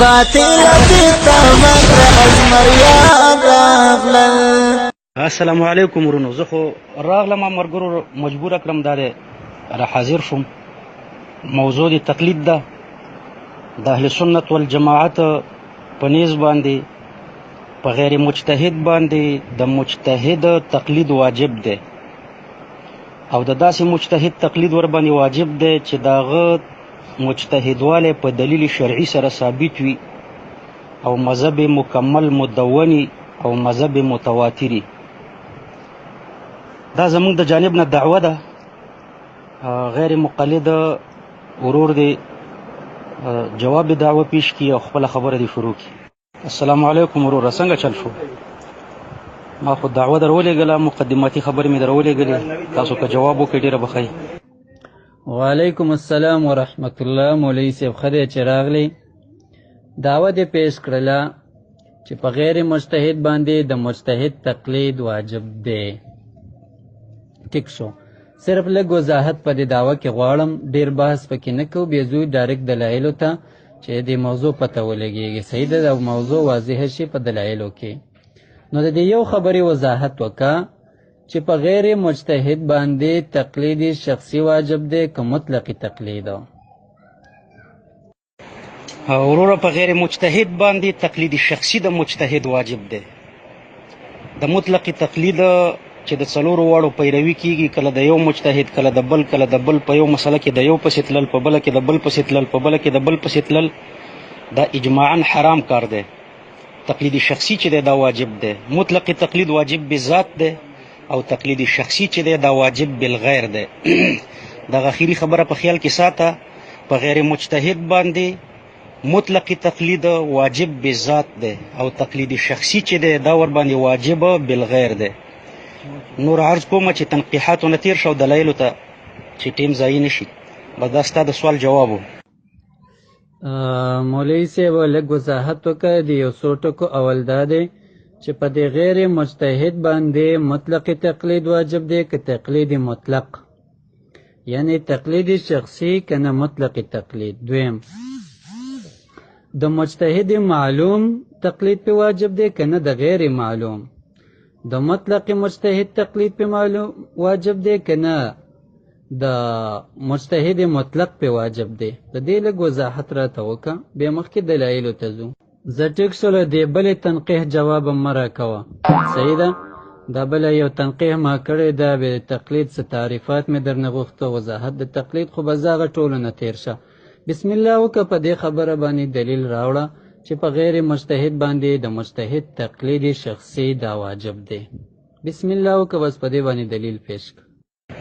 باطل بتمت ازمریان راغلل. السلام علیکم ورونو. زه خو راغلم مرګرو مجبور کړم دا را حاضر شوم. موضوع د تقلید ده د اهل سنت والجماعت په نیز باندې په غیر مجتهد باندې د مجتهد تقلید واجب دی او د داسې مجتهد تقلید ور باندې واجب دی چې داغه مجتهدواله په دلیل شرعي سره ثابت وي او مذهب مکمل مدونی او مذهب متواتری. دا زمونږ د جانب نه دعوه ده. غیر مقلد ورور دی جواب دعوه پیش کی او خپل خبره دی شروع کی. السلام علیکم ورور، څنګه چل شو؟ ما خو دعوه درولېږله، مقدماتي خبرې مې درولېږلې، تاسو که جواب وکړئ ډېره به ښه وي. وعلیکم السلام ورحمت الله. مولوي صاحب ښه دی چې راغلی. دعوه دې پیش کړله چې په غیر مجتهد باندې د مجتهد تقلید واجب دی. ټیک شو. صرف لږ وضاحت په دې دعوه کې غواړم، ډېر بحث پکې نه کوو، بیا ځو ډایرکټ دلایلو ته چې دې موضوع پته ولګېږي. صحیح ده، د موضوع واضحه شي په دلایلو کې. نو د دې یو خبرې وضاحت وکړه چې په غیر مجتهد باندې تقلید شخصي واجب دی که مطلق تقلید؟ وروره په غیر مجتهد باندې تقلید شخصي د مجتهد واجب دی. د مطلق تقلید چې د څلورو واړو پیروي کیږي، کله د یو مجتهد، کله د بل، کله د بل په یو مسله کې د یو پسې تلل، په بله کې د بل پسې تلل، په بله کې د بل پسې تلل، دا اجماعا حرام کار دی. تقلید شخصي چې دی دا واجب دی. مطلق تقلید واجب بذات دی او تقلید شخصي چې دی دا واجب بالغیر دی. دغه اخیری خبره په خیال کې ساته. په غیر مجتهد باندې مطلق تقلید واجب بذات دی او تقلید شخصي چې دی دا ور باندې واجب بالغیر دی. نور عرض کوم چې تنقیحاتو نه تیر شو دلایلو ته چې ټیم ضایع نشي. بس دا ستا د سوال جواب و. مولوي صاحب لږ وضاحت وکړه د یو څو ټکو. اول دا دی چې په دې غیر مجتهد باندې مطلق تقلید واجب دی که تقلید مطلق، یعنی تقلید شخصي که نه مطلق تقلید. دویم، د مجتهد معلوم تقلید په واجب دی که نه د غیر معلوم؟ د مطلق مجتهد تقلید په معلوم واجب دی که نه د مجتهد مطلق په واجب دی؟ د دې لږ وضاحت راته وکړه، بیا مخکې دلایلو ته ځو. زه ټیک شوله دې بلې تنقیح جواب هم مه راکوه. صحیح ده، دا بله یو تنقیح ما کړې ده، بیا د تقلید څه تعریفات مې درنه غوښته، وضاحت د تقلید، خو به زه هغه ټولو نه تېر شه. بسم الله وکړه، په دې خبره باندې دلیل راوړه چې په غیر مجتهد باندې د مجتهد تقلید شخصي دا واجب دی. بسم الله وکړه، بس په دې باندې دلیل پیش کړه.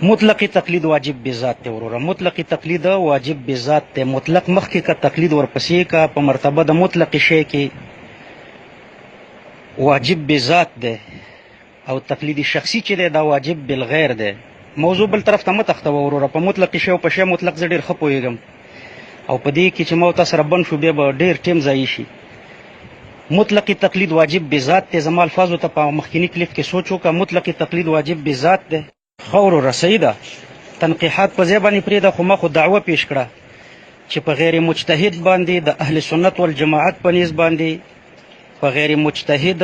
مطلق تقلید واجب بذات دی وروره. مطلق تقلید واجب بذات دی. مطلق مخکې کا تقلید ورپسې کا، په مرتبه د مطلق شی کې واجب بذات دی او تقلید شخصي چې دی دا واجب بالغیر دی. موضوع بل طرف ته مه تښتوه وروره. په مطلق شی او په شی مطلق زه ډېر ښه پوهېږم او په دې کې چې ما تاسو سره بند شو بیا به ډېر ټیم ضایع شي. مطلق تقلید واجب بذات دی. زما الفاظو ته په مخکینی کلیپ کې سوچ وکړه. مطلق تقلید واجب بذات دی. ښه وروره، صحیح ده. تنقیحات په ځای باندې پرېږده، خو ما خو دعوه پیش کړه چې په غیر مجتهد باندې د اهل سنت والجماعت په نیز باندې په غیر مجتهد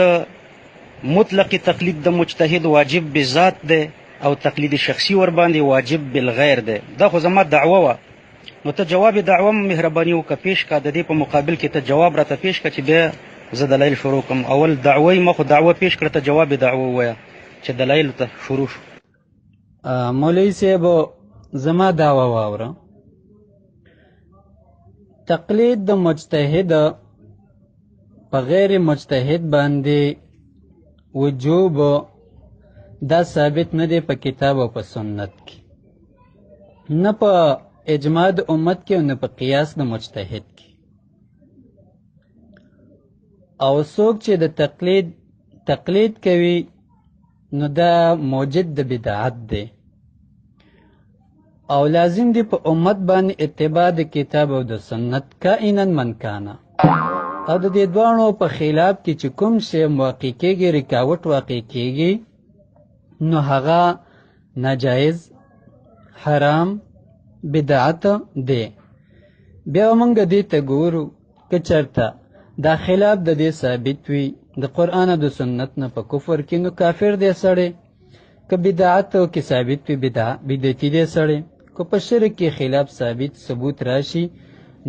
مطلق تقلید د مجتهد واجب بذات دی او تقلید شخصي ور باندې واجب بالغیر دی. دا خو زما دعوه وه. نو ته جواب دعوه مهرباني وکړه پیش کا. د دې په مقابل کې ته جواب راته پیش کا چې بیا زه دلایل شروع کړم. اول دعوه ما خو دعوه پیش کړه، ته جواب دعوه ووایه چې دلایل ته شروع شو. مولوي صاحب زما دعوه واوره. تقلید د مجتهد په غیر مجتهد باندې وجوب دا ثابت نه دی په کتاب او په سنت کې، نه په اجماع د امت کې او نه په قیاس د مجتهد کې. او څوک چې د تقلید کوي نو دا موجد د بدعت دی او لازم دی په امت باندې اتباع د کتاب او د سنت کائنا من کانا. او د دې دوانو په خلاف کې چې کوم شی واقع کېږي، رکاوټ واقع کېږي، نو هغه ناجایز، حرام، بدعت دی. بیا موږ دې ته ګورو که چېرته دا خلاف د دې ثابت وي د قرآن او د سنت نه په کفر کې، نو کافر دی سړی. که بدعت کې ثابت وي بدعتي دی سړی. که په شرک کې خلاف ثبوت راشي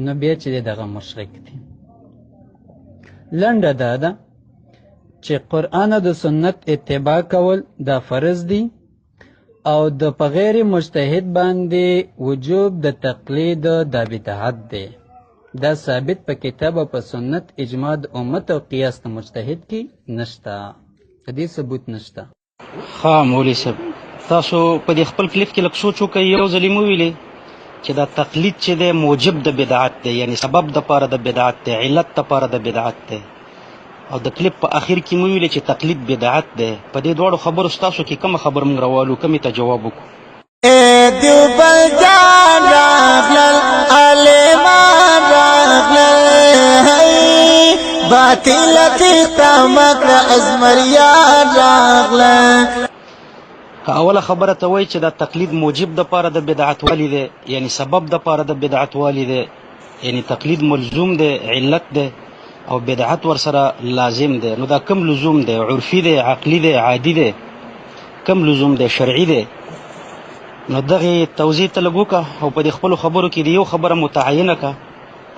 نو بیا چې دغه مشرک دی. لنډه دا ده چې قرآن او د سنت اتباع کول دا فرض دی، او د په غیر مجتهد باندې وجوب د تقلید دا بدعت دی. دا ثابت په کتاب او په سنت، اجماع د امت او قیاس د مجتهد کې نشته، د دې ثبوت نشته. ها مولوي صاحب، تاسو په دې خپل کلیپ کې لږ سوچ وکړئ. یو ځلې مو ویلې چې دا تقلید چې دی موجب د بدعت دی، یعنی سبب د پاره د بدعت دی، علت د پاره د بدعت دی. او د کلیپ په اخر کې مو ویلې چې تقلید بدعت دی. په دې دواړو خبرو ستاسو کې کومه خبر موږ راوالو، کومې ته جواب وکړو؟ دیوبل جان راغلل عالمان راغلل، باطل تیختا مکر ازمریان راغلل. اوله خبره ته وایي چې دا تقلید موجب د پاره د بدعت والی دی، یعنی سبب د پاره د بدعت والی دی، یعنی تقلید ملزوم دی، علت دی، او بدعت ورسره لازم دی. نو دا کم لزوم دی؟ عرفي دی، عقلی دی، عادي دی؟ کم لزوم دی؟ شرعي دی؟ نو دغه توضیح ته لږ وکړه، او په دې خپلو خبرو کې د یو خبره متعینه کړه.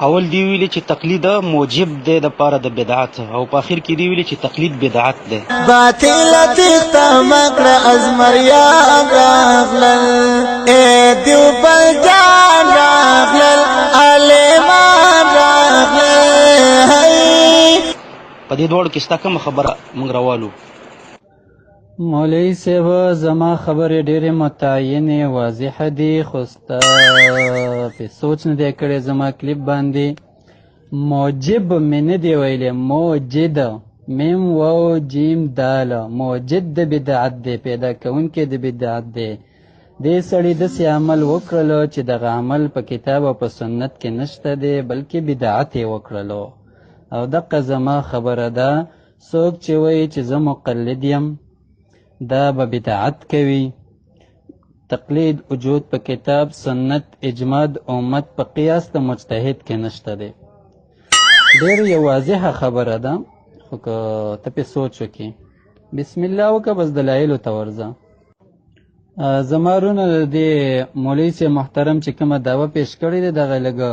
اول دی ویلي چې تقلید موجب دی د پاره د بدعت، او په اخر کې دی ویلي چې تقلید بدعت دی. باطل تیختا مکر ازمریان راغلل، دیوبل جان راغلل عالمان راغلل. په دې دواړو کې ستا کومه خبره موږ راوالو؟ مولوي صاحب زما خبرې ډېرې متعینې واضحه دي، خو ستا پې سوچ نه دی کړی زما کلیپ باندې. موجب مې نه دی ویلی، موجد، میم واو جیم دال، موجد د بدعت دی، پیدا کوونکی د بدعت دی. دې سړي داسې عمل وکړلو چې دغه عمل په کتاب او په سنت کې نشته دی، بلکې بدعت یې وکړلو. او دقه زما خبره ده، څوک چې وایي چې زه مقلد یم دا به بدعت کوي. تقلید وجود په کتاب، سنت، اجماع د امت، په قیاس د مجتهد کې نشته دی. ډېر یو واضحه خبره ده، خو که ته پې سوچ وکړې، بسم الله وکړه، بس دلایلو ته ورځه. زما وروڼه د دې مولوي صاحب محترم چې کومه دعوه پیش کړې ده، دغه لږه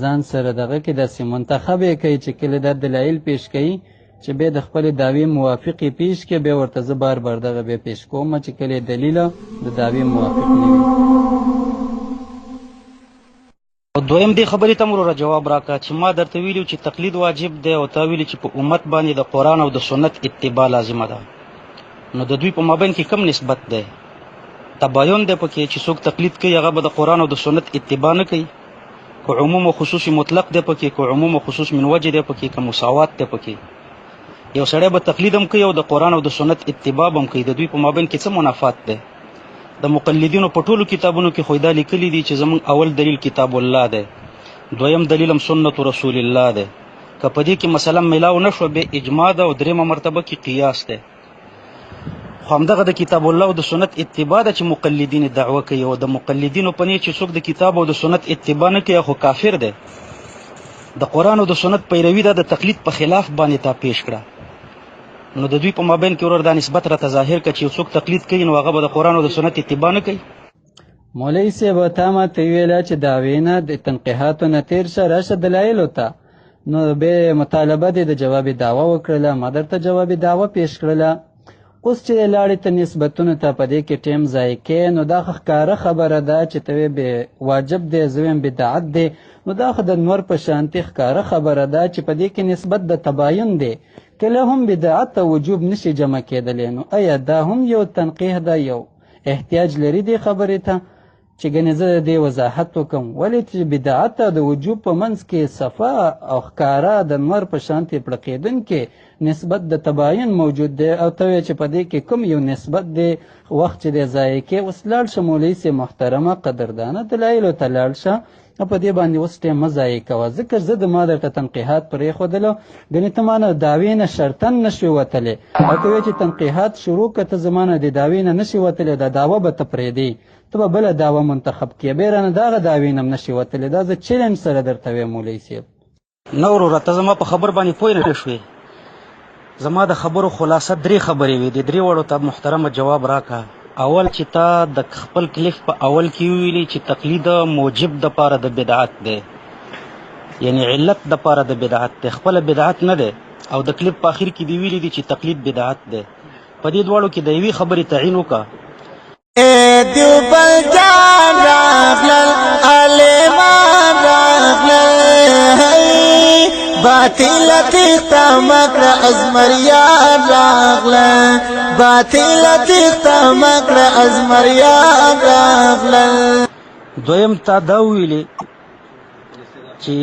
ځان سره دغه کې داسې منتخب یې کوي چې کله دا دلایل پیش کوي چې بیا د خپلې دعوې موافق یې پیش کړي، بیا ورته زه بار بار دغه بیا پیش کوم چې کله یې دلیل د دعوې موافق نه وي. او دویم دې خبرې ته مو جواب راکړه چې ما درته ویلي چې تقلید واجب دی، او تا ویلي چې په امت باندې د قرآن او د سنت اتباع لازمه ده. نو د دوی په مابین کې کم نسبت دی؟ تباین دی پکې چې څوک تقلید کوي هغه به د قرآن او د سنت اتباع نه کوي؟ که عموم و خصوص مطلق دی پکې، که عموم و خصوص من وجه دی پکې، که مساوات دی پکې؟ یو سړی به تقلید هم کوي او د قرآن او د سنت اتباع هم کوي، د دوی په مابین کې څه منافات دی؟ د مقلدینو په ټولو کتابونو کې خو دا لیکلي دي چې زموږ اول دلیل کتاب الله دی، دویم دلیل هم سنت رسول الله دی. که په دې کې مثلا ملاو نه شوه بیا اجماع ده، او دریمه مرتبه کې قیاس دی. خو همدغه د کتاب الله او د سنت اتباع ده چې مقلدین دعوه کوي، او د مقلدینو په نیت چې څوک د کتاب او د سنت اتباع نه کوي خو کافر دی. د قرآن او د سنت پیروي ده د تقلید په خلاف باندې تا پیش کړه. نو د دوی په مابین کې ورور دا نسبت راته ظاهر کړه چې یو څوک تقلید کوي نو هغه به د قرآن او د سنت اتباع نه کوي. مولوي صاحب تا ماته ویله چې دعوې نه د تنقیحاتو نه تېر شه، راشه دلایلو ته. نو بیا مطالبه دې د جواب دعوه وکړله، ما درته جواب دعوه پیش کړله. اوس چې لاړې ته نسبتونو ته په دې کې ټیم ضایع کوې، نو دا خو ښکاره خبره ده چې ته وایې واجب دی، زه وایم بدعت دی. نو دا خو د نور په شانتې ښکاره خبره ده چې په دې کې نسبت د تباین دی. کله هم بدعت او وجوب نشي جمع کېدلی. نو آیا دا هم یو تنقیح ده، یو احتیاج لري دې خبرې ته چې ګنې زه د دې وضاحت وکړم؟ ولې چې بدعت او د وجوب په منځ کې صفا او ښکاره د نور په شانتې پړقېدونکې نسبت د تباین موجود دی، او ته وایې چې په دې کې کوم یو نسبت دی، وخت چې دی ضایع کې. اوس لاړ شه مولوي صاحب محترمه قدردانه، دلایلو ته لاړ شه، په دې باندې اوس ټیم مه ضایع کوه. ځکه زه د ما درته تنقیحات پرېښودلو، ګنې ته ما نه دعوې نه شرطن نه شوې وتلی، او که وایې چې تنقیحات شروع کړه ته زما نه د دعوې نه نشي وتلی، دا دعوه به ته پرېږدې، ته به بله دعوه منتخب کړې، بیا رانه دغه دعوې نه هم نشي وتلی. دا زه چیلنج سره درته وایم مولوي صاحب. نه وروره ته زما په خبر باندې پوه نه شوې. زما د خبرو خلاصه 3 خبرې وې. د 3 وړو ته محترمه جواب راکړه. اول چې تا د خپل کلیف په اول کې ویلي چې تقلید موجب د پاره د بدعت دی، یعنی علت د پاره د بدعت دی، خپل بدعت نه دی. او د کلیپ په اخر کې دی ویلي دي چې تقلید بدعت دی. په دې دواړو کې د یوې خبرې تعین وکړه. دیوبل جان راغلل عالمان راغلل باطل تیختا مکر ازمریان راغلل باطل تیختا مکر ازمریان راغلل. دویم تا دا ویلي چې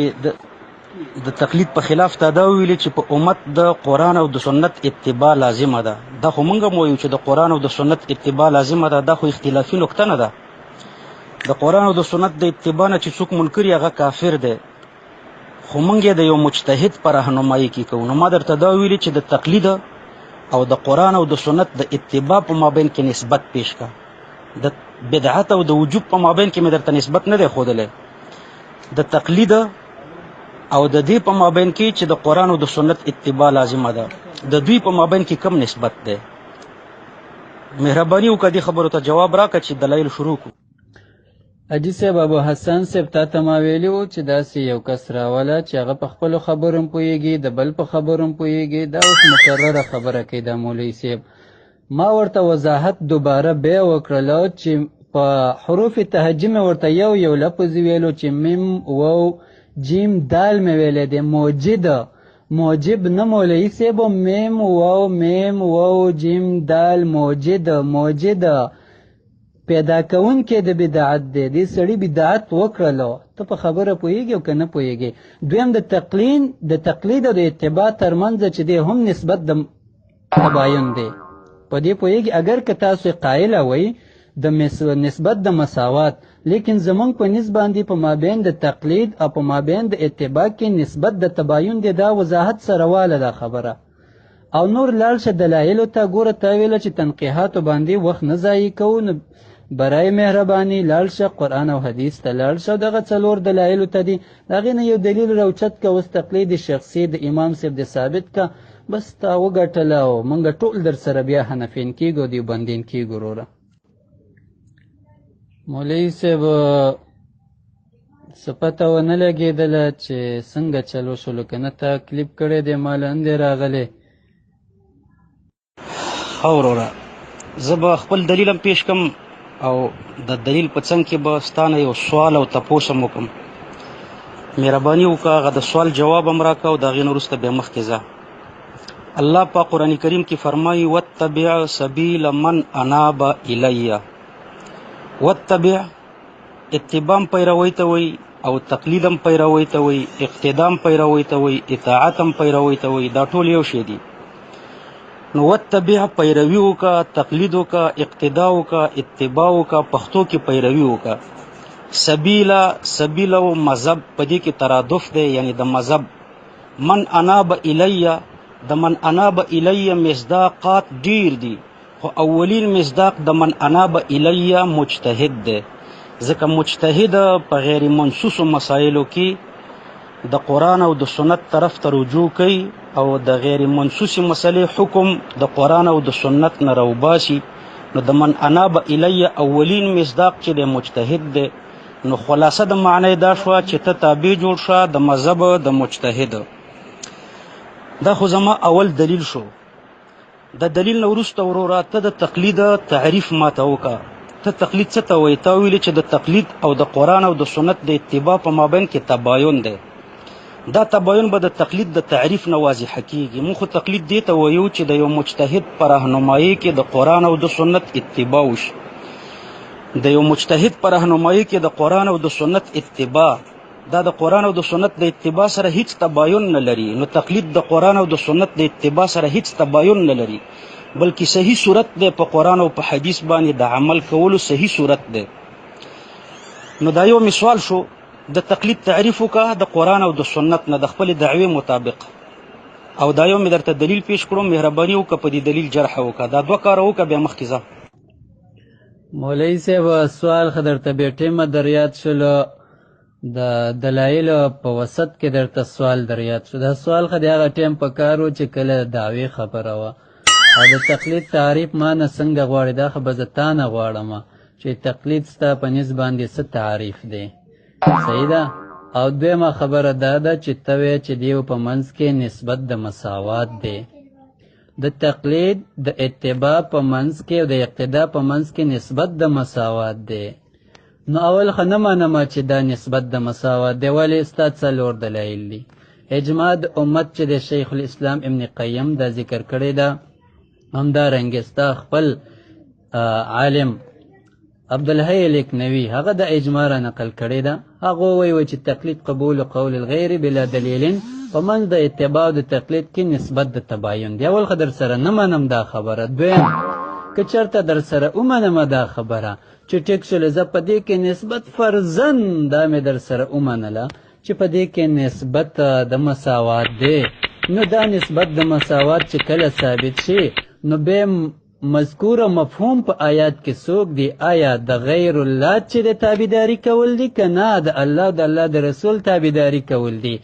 د تقلید په خلاف تا دا ویلي چې په امت د قرآن او د سنت اتباع لازمه ده. دا خو مونږ هم وایو چې د قرآن او د سنت اتباع لازمه ده. دا خو اختلافي نکته نه ده. د قرآن او د سنت د اتباع نه چې څوک منکر یې هغه کافر دی. خو مونږ یې د یو مجتهد په رهنمایي کې کوو. نو ما درته دا ویلي چې د تقلید او د قرآن او د سنت د اتباع په مابین کې نسبت پیش کا. د بدعت او د وجوب په مابین کې مې درته نسبت نه دی ښودلی. د تقلید او د دې په مابین کې چې د قرآن او د سنت اتباع لازمه ده، د دوی په مابین کې کم نسبت دی. مهرباني وکړه دې خبرو ته جواب راکړه چې دلایل شروع کړو. حاجي صاحب ابو حسن صاحب تا ما ویلي وو چې داسې یو کس راوله چې هغه په خپلو خبرو هم پوهېږي، د بل په خبرو هم پوهېږي. دا اوس مکرره خبره کوي دا مولوي صاحب. ما ورته وضاحت دوباره بیا وکړله چې په حروف تهجي مې ورته یو لفظ ویلو چې میم وو جیم دال مې ویلی دی موجب نه مولوي صاحب. میم وو جیم دال موجد پیدا کون کې د بدعت دی. دې سړي بدعت وکړلو. ته په خبره پوهېږي او که نه پوهېږي. دویم د تقلید او د اتباع ترمنځ چې دی هم نسبت د تباین دی. په دې پوهېږي. اگر که تاسو قایله وئ د نسبت د مساوات، لیکن زمونږ په نسبت باندې په مابین د تقلید او په مابین د اتباع کې نسبت د تباین دی. دا وضاحت سره واله دا خبره. او نور لاړ شه دلایلو ته. ګوره تا ویله چې تنقیحاتو باندې وخت نه ضایع کوو، نو برای مهرباني لاړ شه قرآن او حدیث ته لاړ شه. دغه 4 دلایلو ته دي. د هغې نه یو دلیل راوچت که. اوس تقلید شخصي د امام صاحب د ثابت که، بس تا وګټله او موږ ټول در سره بیا حنفین کېږو دیوبندین کېږو. وروره مولوي صاحب څه پته ونه لګېدله چې څنګه چل وشولو، که نه تا کلیپ کړی دی ما له اندې راغلی. ښه وروره زه به خپل دلیل هم پیش کړم او د دلیل په څنګ کې به ستا نه یو سوال او تپوس هم وکړم. مهرباني وکړه هغه د سوال جواب هم راکړه او د هغې نه وروسته بیا مخکې ځه. الله په قرآن کریم کې فرمایي واتبع سبیل من اناب الیه. واتبع اتباع پیروي ته وایي او تقلید هم پیروي ته وایي، اقتدا هم پیروي ته وایي، اطاعت هم پیروي ته وایي. دا ټول یو شی دي. نو واتبع پیروي وکړه، تقلید وکړه، اقتدا وکړه، اتباع وکړه، پښتو کې پیروي وکړه. سبیل او مذهب په دې کې ترادف دی، یعنی د مذهب. من اناب الیه، د من اناب الیه مصداقات ډیر دي، خو اولین مصداق د من اناب الیه مجتهد دی. ځکه مجتهد په غیر منصوصو مسایلو کې د قرآن او د سنت طرف ته رجوع کوي او د غیر منصوصي مسلې حکم د قرآن او د سنت نه راوباسي. نو د من اناب الیه اولین مصداق چې د مجتهد دی. نو خلاصه د معنی دا شوه چې ته تابع جوړ شه د مذهب د مجتهد. دا خو زما اول دلیل شو. د دلیل نه وروسته وروره ته د تقلید تعریف ماته وکړه. ته تقلید څه ته وایي؟ تا ویلې چې د تقلید او د قرآن او د سنت د اتباع په مابین کې تباین دی. دا تباین به د تقلید د تعریف نه واضحه کېږي. موږ خو تقلید دې ته وایو چې د یو مجتهد په رهنمایي کې د قرآن او د سنت اتباع وشي. د یو مجتهد په رهنمایي کې د قرآن او د سنت اتباع، دا د قرآن او د سنت د اتباع سره هیڅ تباین نه لري. نو تقلید د قرآن او د سنت د اتباع سره هیڅ تباین نه لري، بلکې صحیح صورت دی په قرآن او په حدیث باندې د عمل کولو صحیح صورت دی. نو دا یو مثال شو. د تقلید تعریف وکړه د قرآن او د سنت نه د خپل دعوی مطابق، او دا یو مې درته دلیل پیش کړم. مهرباني وکړه په دې دلیل جرح وکړه. دا 2 کاره وکړه بیا مخکې ځه. مولوي صاحب سوال خو درته بیا ټیمه در یاد شولو. د دلایلو په وسط کې درته سوال در یاد شو. دا سوال خو د هغه ټایم په کار و چې کله دعوې خبره وه او د تقلید تعریف ما نه څنګه غواړې، دا خو به زه تا نه غواړم چې تقلید ستا په نس باندې څه تعریف دی. صحیح ده. او دویمه خبره دا ده چې ته وایې چې دیو په منځ کې نسبت د مساوات دی. د تقلید د اتباع په منځ کې او د اقتدا په منځ کې نسبت د مساوات دی. نو اول خو نه منم چې دا نسبت د مساوات دی. ولې؟ ستا څلور دلایل دي. اجماع د امت چې د شیخ الاسلام ابن قیم دا ذکر کړی ده، همدارنګې ستا خپل عالم عبدالحی لکنوي هغه د اجماع را نقل کړی ده. هغه وایي چې تقلید قبول قول الغیر بلا دلیل په منځ د اتباع او د تقلید کې نسبت د تباین دی. اول خو در سره نه منم دا خبره. دویم که چېرته در سره ومنم دا خبره چې ټیک شله زه په دې کې نسبت فرضاً دا مې در سره ومنله چې په دې کې نسبت د مساوات دی، نو دا نسبت د مساوات چې کله ثابت شي نو بیا مذکوره مفهوم په آیات کې څوک دی؟ آیا د غیر الله چې د تابعداري کول دي که نه د الله او د الله د رسول تابعداري کول دي؟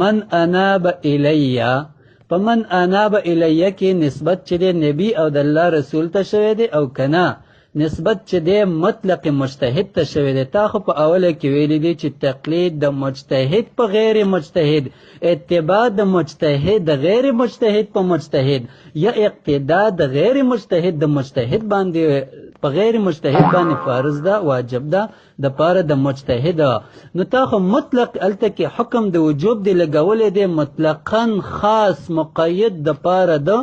من اناب الیه، په من اناب الیه کې نسبت چې د نبی او د الله رسول ته شوی دی او که نه نسبت چې د مطلق مجتهد ته شوی دی. تا خو په اوله کې ویلی دی چې تقلید د مجتهد په غیر مجتهد، اتباع د مجتهد د غیر مجتهد په مجتهد، یا اقتدا د غیر مجتهد د مجتهد باندې په غیر مجتهد باندې فرض ده، واجب ده د پاره د مجتهد. نو تا خو مطلق الته کې حکم د وجوب دی لګولې دی، مطلقاً خاص مقید د پاره ده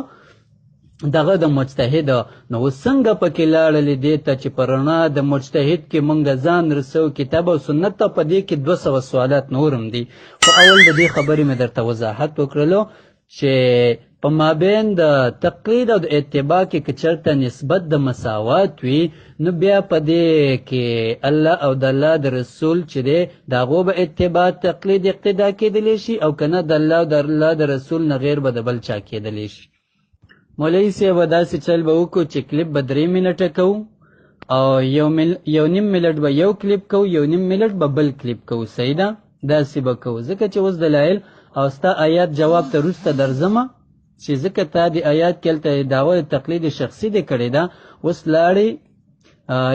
دغه د مجتهد. نو څنګه پکې لاړلې دی ته چې په رڼا د مجتهد کې مونږ ځان رسو کتاب او سنت ته؟ په دې کې 200 سوالات نورم دي. خو اول د دې خبرې مې درته وضاحت وکړلو چې په مابین د تقلید او د اتباع کې که چېرته نسبت د مساوات وي نو بیا په دې کې الله او د الله د رسول چې دی د هغو به اتباع تقلید اقتدا کېدلی شي، او که نه د الله او د الله د رسول نه غیر به د بل چا کېدلی شي. مولوي صاحب داسې چل به وکړو چې کلیپ به 3 منټه کوو او یو نیم منټ به یو کلیپ کوو، یو نیم منټ به بل کلیپ کوو. صحیح ده؟ داسې به کوو ځکه چې اوس دلایل او ستا آیات جواب ته وروسته درځمه چې ځکه تا د آیات کې هلته دعوه تقلید شخصي دې کړې ده، اوس لاړې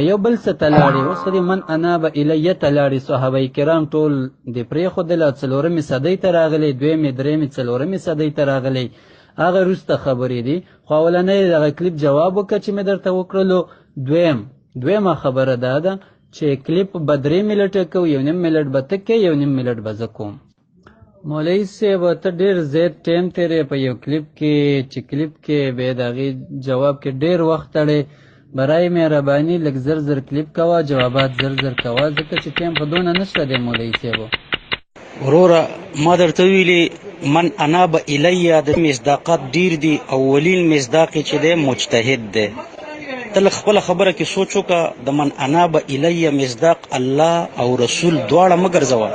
یو بل څه ته لاړې. اوس خو دې من انابه الیه ته لاړې. صحابه کرام ټول دې پرېښودله، 4مې صدۍ ته راغلی، 2مې 3مې 4مې صدۍ ته راغلی. هغه وروسته خبرې دي. خو اولنی دغه کلیپ جواب وکړه چې مې درته وکړلو. دویمه خبره دا ده چې کلیپ به 3 منټه کوو، یو نیم منټ به ته کوې، یو نیم منټ به زه کوم. مولوي صاحب ته ډېر زیات ټایم تېری په یو کلیپ کې چې کلیپ کې به د هغې جواب کې ډېر وخت تړی. برای مهرباني لږ زر زر کلیپ کوه، جوابات زر زر کوه ځکه چې ټایم خو دونه نشته دی مولوي صاحب. وروره ما درته ویلي من اناب الیه د مصداقات ډیر دي. اولین مصداق چې دی مجتهد دی. ته لږ خپله خبره کې سوچ وکړه، د من اناب الیه مصداق الله او رسول دواړه مه ګرځوه.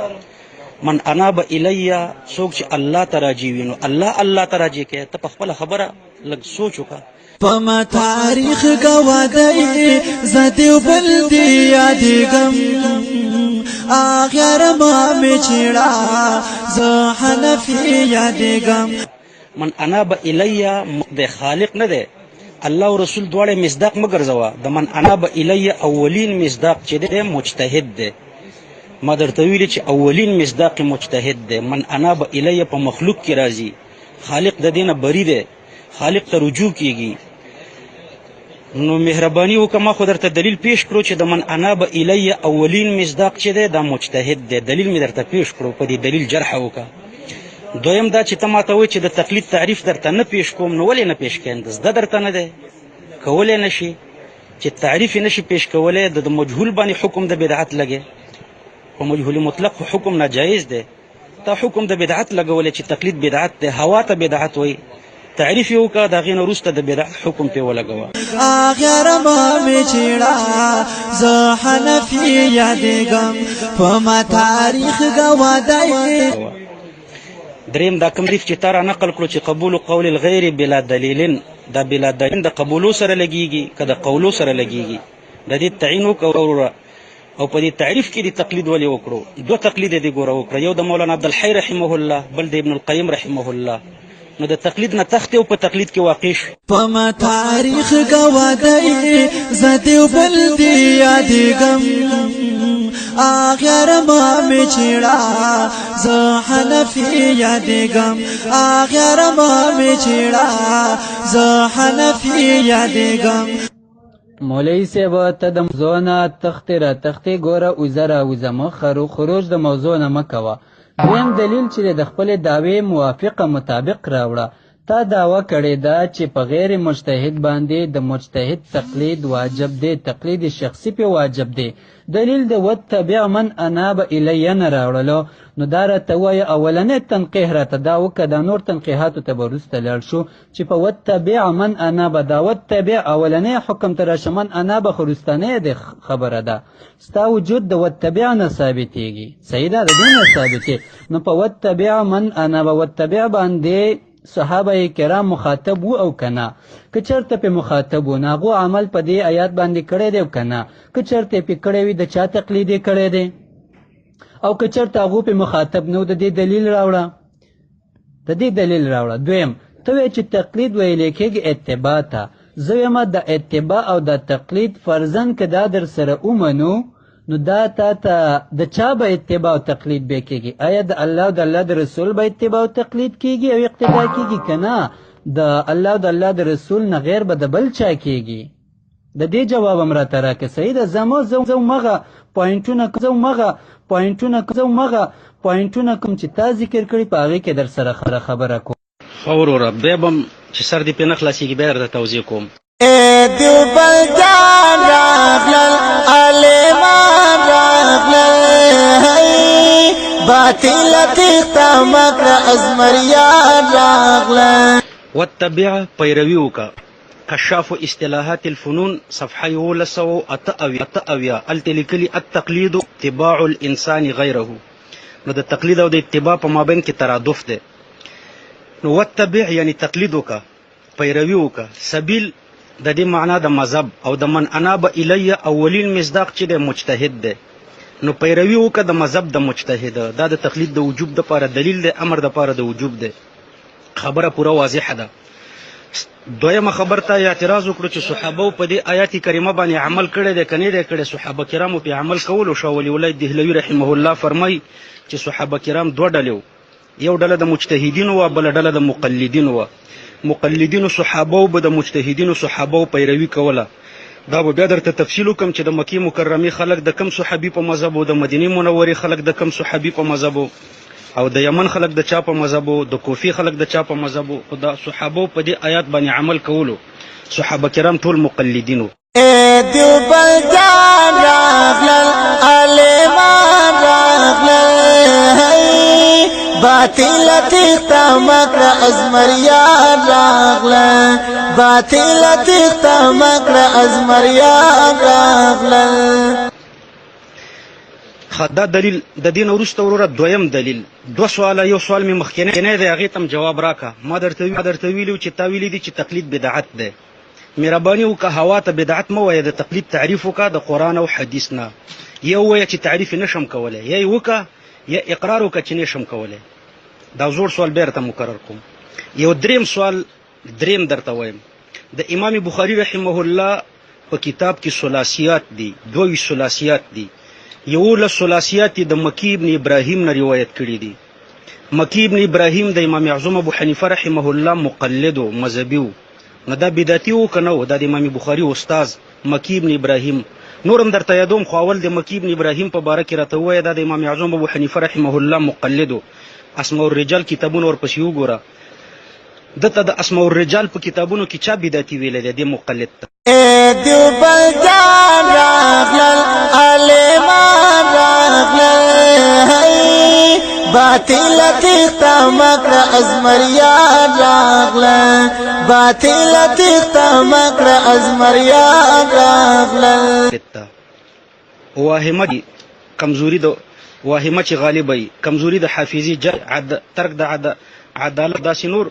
من اناب الیه څوک چې الله ته راجع وي نو الله ته راجع کوي. ته په خپله خبره لږ سوچ وکړه. پما تاریخ گوادئی زدیو بلدی یادگم آخر ما می چیڑا زو حنفی یادگم. من اناب الیه د خالق نه دی، الله او رسول دواړه مصداق مه ګرځوه. د من اناب الیه اولین مصداق چې دی مجتهد دی. ما درته ویلي چې اولین مصداق مجتهد دی. من اناب الیه په مخلوق کې راځي، خالق د دې نه بری دی، خالق ته رجوع کیږي. نو مهرباني وکړه ما خو درته دلیل پیش کړو چې د من اناب الیه اولین مصداق چې دی دا مجتهد دی. دلیل مې درته پیش کړو، په دې دلیل جرح وکړه. دویم دا چې ته ماته وایې چې د تقلید تعریف درته نه پیش کوم، نو ولې نه پیش کوې؟ زده درته نه دی، کولی نه شي چې تعریف یې نه شي پیش کولی. د مجهول باندې حکم د بدعت لګې، په مجهول مطلق حکم ناجایز دی. تا حکم د بدعت لګولی چې تقلید بدعت دی، هوا ته بدعت وایي. تعریف یو کا دا غینه وروسته د بدعت حکم په ولګوا. آخر ما می چیڑا زه حنفی یادګم په تاریخ گوادای. دریم دا کوم ریف چې تارا نقل کړو چې قبول قول الغیر بلا دلیل، دا بلا دلیل د قبولو سره لګیږي که د قولو سره لګیږي. د دې تعین وکړه. او په دې تعریف کې د تقلید ولې وکړو؟ دوه تقلید دې ګوره وکړه، یو د مولانا عبدالحی رحمه الله، بل د ابن القیم رحمه الله. نو د تقلید نه تخت او په تقلید کې واقع شو. پما تاریخ گوادی زدیو بل دی یادگم آخر ما می چیڑا ز حنفی یادگم آخر ما می چیڑا ز حنفی یادگم. مولوی صاحب ته د موضوع نه تختې را تختې ګوره اوزه را اوزه مه خروج د موضوع نه مه کوه. دویم دلیل چې د خپلې دعوې موافقه مطابق راوړه. تا دعوه کړې ده چې په غیر مجتهد باندې د مجتهد تقلید واجب دی، تقلید شخصي پې واجب دی. دلیل د وتبع من اناب الی نه راوړلو. نو دا راته ووایه اولنی تنقیح راته دا وکړه، دا نور تنقیحاتو ته به وروسته لاړ شو چې په وتبع من اناب دا وتبع اولنی حکم ته راشه، من اناب خو وروستنی دی خبره ده. ستا وجود د وتبع نه ثابتېږي، صحیح ده، د دې نه ثابتې. نو په وتبع من اناب وتبع باندې صحابه کرام مخاطب وو او کنه؟ که چرته په مخاطب وو ناغو عمل په دې آیات باندې کړی دی او کنه؟ که چرته په کړی وي د چا تقلید کړی دی؟ او که چرته هغه په مخاطب نو د دې دلیل راوړه، د دې دلیل راوړه. دویم ته وایې چې تقلید ویل کېږي اتباع ته. زه وایم د اتباع او د تقلید فرضاً که دا در سره ومنو نو دا تا ته د چا به اتباع او تقلید به کېږي؟ آیا د الله او د الله د رسول به اتباع او تقلید کېږي او اقتدا کېږي که نه د الله او د الله د رسول نه غیر به د بل چا کېږي؟ د دې جواب هم راته راکړه. صحیح ده، زه مغه پوینټونه کوم چې تا ذکر کړي په هغې کې در سره خبره کوم. ښه وروره، بیا به م چې سر دې پرې نه خلاصېږي بیا درته توضیح کوم. دیوبندیان راغلل عالمان راغلل باطل تیخته مکره ازمریان راغلل. وتبع پیروي وکړه. کشاف اصطلاحات الفنون صفحه 1188 هلته لیکلي التقلید اتباع الانسان غیره. نو د تقلید او د اتباع په مابین کې ترادف دی. نو وتبع یعنی تقلید وکړه، پیروي وکړه. سبیل د دې معنا د مذهب او د من اناب الی اولین مصداق چې د مجتهد دی. نو پیروي وکړه د مذهب د مجتهد، دا د تقلید د وجوب دپاره دلیل دی، امر دپاره د وجوب دی. خبره پوره واضحه ده. دویمه خبر ته اعتراض وکړو چې صحابه په دې آیات کریمه باندې عمل کړی دی که نه دی کړی؟ صحابه کرامو په عمل کولو. شاه ولی الله دهلوي رحمه الله فرمایي چې صحابه کرام دوه ډلې وو، یو ډله د مجتهدینو وه، بله ډله د مقلدینو وه. مقلدینو صحابه به د مجتهدینو صحابه پیروي کوله. دا به بیا درته تفصیل وکړم چې د مکې مکرمې خلک د کم صحابي په مذهب و، د مدینې منورې خلک د کم صحابي په مذهب و، او د یمن خلک د چا په مذهب و، د کوفي خلک د چا په مذهب و. خو د صحابه په دې آیات باندې عمل کولو صحابه کرام ټول مقلدین وو. دیوبندیان راغلل عالمان راغلل باطل تیخته مکره ازمریان راغلل باطل تیخته مکره ازمریان راغلل. دا دلیل د دې نه وروسته وروره دویم دلیل. دوه سواله، یو سوال مې مخکینی دی هغې ته م جواب راکړه. ما درته ویلي چې تا ویلي دي چې تقلید بدعت دی. مهرباني وکړه هوا ته بدعت مه وایه، د تقلید تعریف وکړه د قرآن او حدیث نه. یو وایه چې تعریف یې نشم کولی، یا یې وکړه یا اقرار وکړه چې نشم کولی. دا زوړ سوال بیا درته مقرر کوم. یو دریم سوال درته وایم. د امام بخاري رحمه الله په کتاب کې ثلاثیات دي، 22 ثلاثیات دي. 11 ثلاثیات د مکی ابن ابراهیم نه روایت کړي دي. مکی ابن ابراهیم د امام اعظم ابو حنیفه رحمه الله مقلد و مذهبي و. نو دا بدعتي و که نه و؟ دا د امام بخاري استاذ مکی ابن ابراهیم. نورم درته یادوم، خو اول د مکی ابن ابراهیم په باره کې راته ووایه دا د امام اعظم ابو حنیفه رحمه الله مقلد و. اسماء الرجال کتابونه ورپسې وګوره. دته د اسماء الرجال په کتابونو کې چا بدعتي ویلی دی؟ دې مقلد ته. دیوبندیان راغلل عالمان راغلل باطل تیخته مکره ازمریان راغلل باطل تیخته مکره ازمریان راغلل. واهمه دي کمزوري د واهمه چې غالبه وي، کمزوري د حافظي ترک د عدالت داسې نور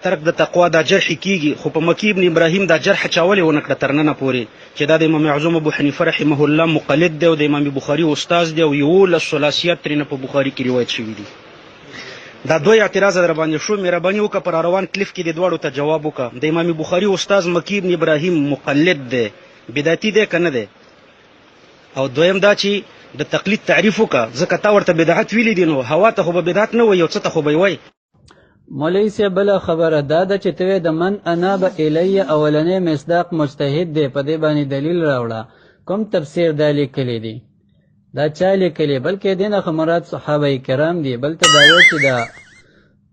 ترک د تقوا دا جرح کیږي، خو په مکی ابن ابراهیم دا جرح چا ولې ونه کړه تر ننه پورې چې دا د امام اعظم ابو حنیفه رحمه الله مقلد دی او د امام بخاري استاد دی او 11 ثلاثیات ترېنه په بخاري کې روایت شوي دي. دا دوی اعتراض در باندې شو، مهرباني وکړه پر روان کلیف کې د دواړو ته جواب وکړه. د امام بخاري استاد مکی ابن ابراهیم مقلد دی، بدعتي دی که نه دی؟ او دویم دا چې د تقلید تعریف وکړه، ځکه تا ورته بدعت ویلي دي، نو هوا ته خو به بدعت نه وایي او څه ته خو به یې وایي. مولوي صاحب بله خبره دا ده چې ته د من اناب الی اولنی مصداق مجتهد دی، په دې باندې دلیل راوړه. کوم تفسیر دا لیکلی دی؟ دا چا لیکلی؟ بلکې دې نه خو مراد صحابه کرام دي. بل ته دا وایي چې دا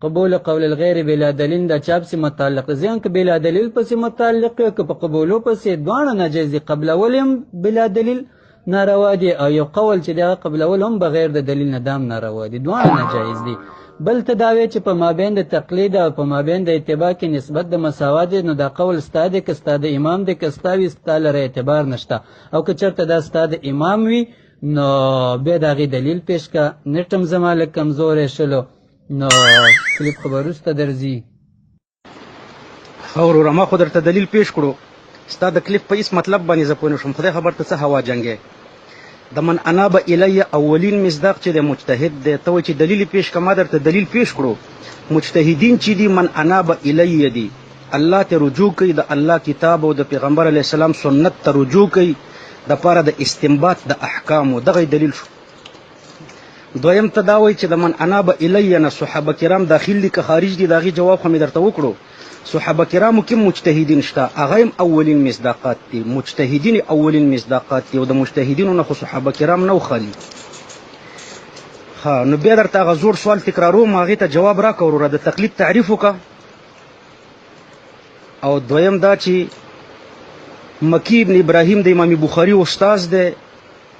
قبول قول الغیر بلا دلیل دا چا پسې متعلق دی؟ ځکه که بلا دلیل پسې متعلق وي که په قبولو پسې، دواړه ناجایز دي. قبلول هم بلا دلیل ناروا دي او یو قول چې دغه قبلول هم بغیر د دلیل نه دام ناروا دي، دواړه ناجایز دي. بل ته دا وایي چې په مابین د تقلید او په مابین د اتباع کې نسبت د مساوات دی، نو دا قول ستا دی که ستا د امام دی که ستا وي، ستا لره اعتبار نشته. او که چېرته دا ستا د امام وي نو بیا د هغې دلیل پیش که. نټ هم زما لږ کمزوری شلو، نو کلیپ خو به وروسته درځي. ښه وروره، ما خو درته دلیل پیش کړو، ستا د کلیپ په هېڅ مطلب باندې زه پوه نه شوم. خدای خبر ته څه هوا جنګی د من اناب الی اولین مصداق چې د مجتهد دی، ته وایي چې دلیل پیش که. ما درته دلیل پیش کړو. مجتهدین چې دي من اناب الی دي، الله ته رجوع کوي، د الله کتاب او د پیغمبر علیه السلام سنت ته رجوع کوي د پاره د استنباط د احکامو. دغه دلیل شو. دویم ته دا وایي چې د من اناب الی نه صحابه کرام داخل دي که خارج دي؟ د هغې جواب خو مې درته وکړو. صحابه کرامو کې مجتهدین شته، هغه هم اولین مصداقات دي. مجتهدین اولین مصداقات دي او د مجتهدینو نه خو صحابه کرام نه خالي. ها نو بیا درته هغه زوړ سوال تکراروم، هغې ته جواب راکړه وروره. د تقلید تعریف وکړه. او دویم دا چې مکی ابن ابراهیم د امام بخاري استاز دی،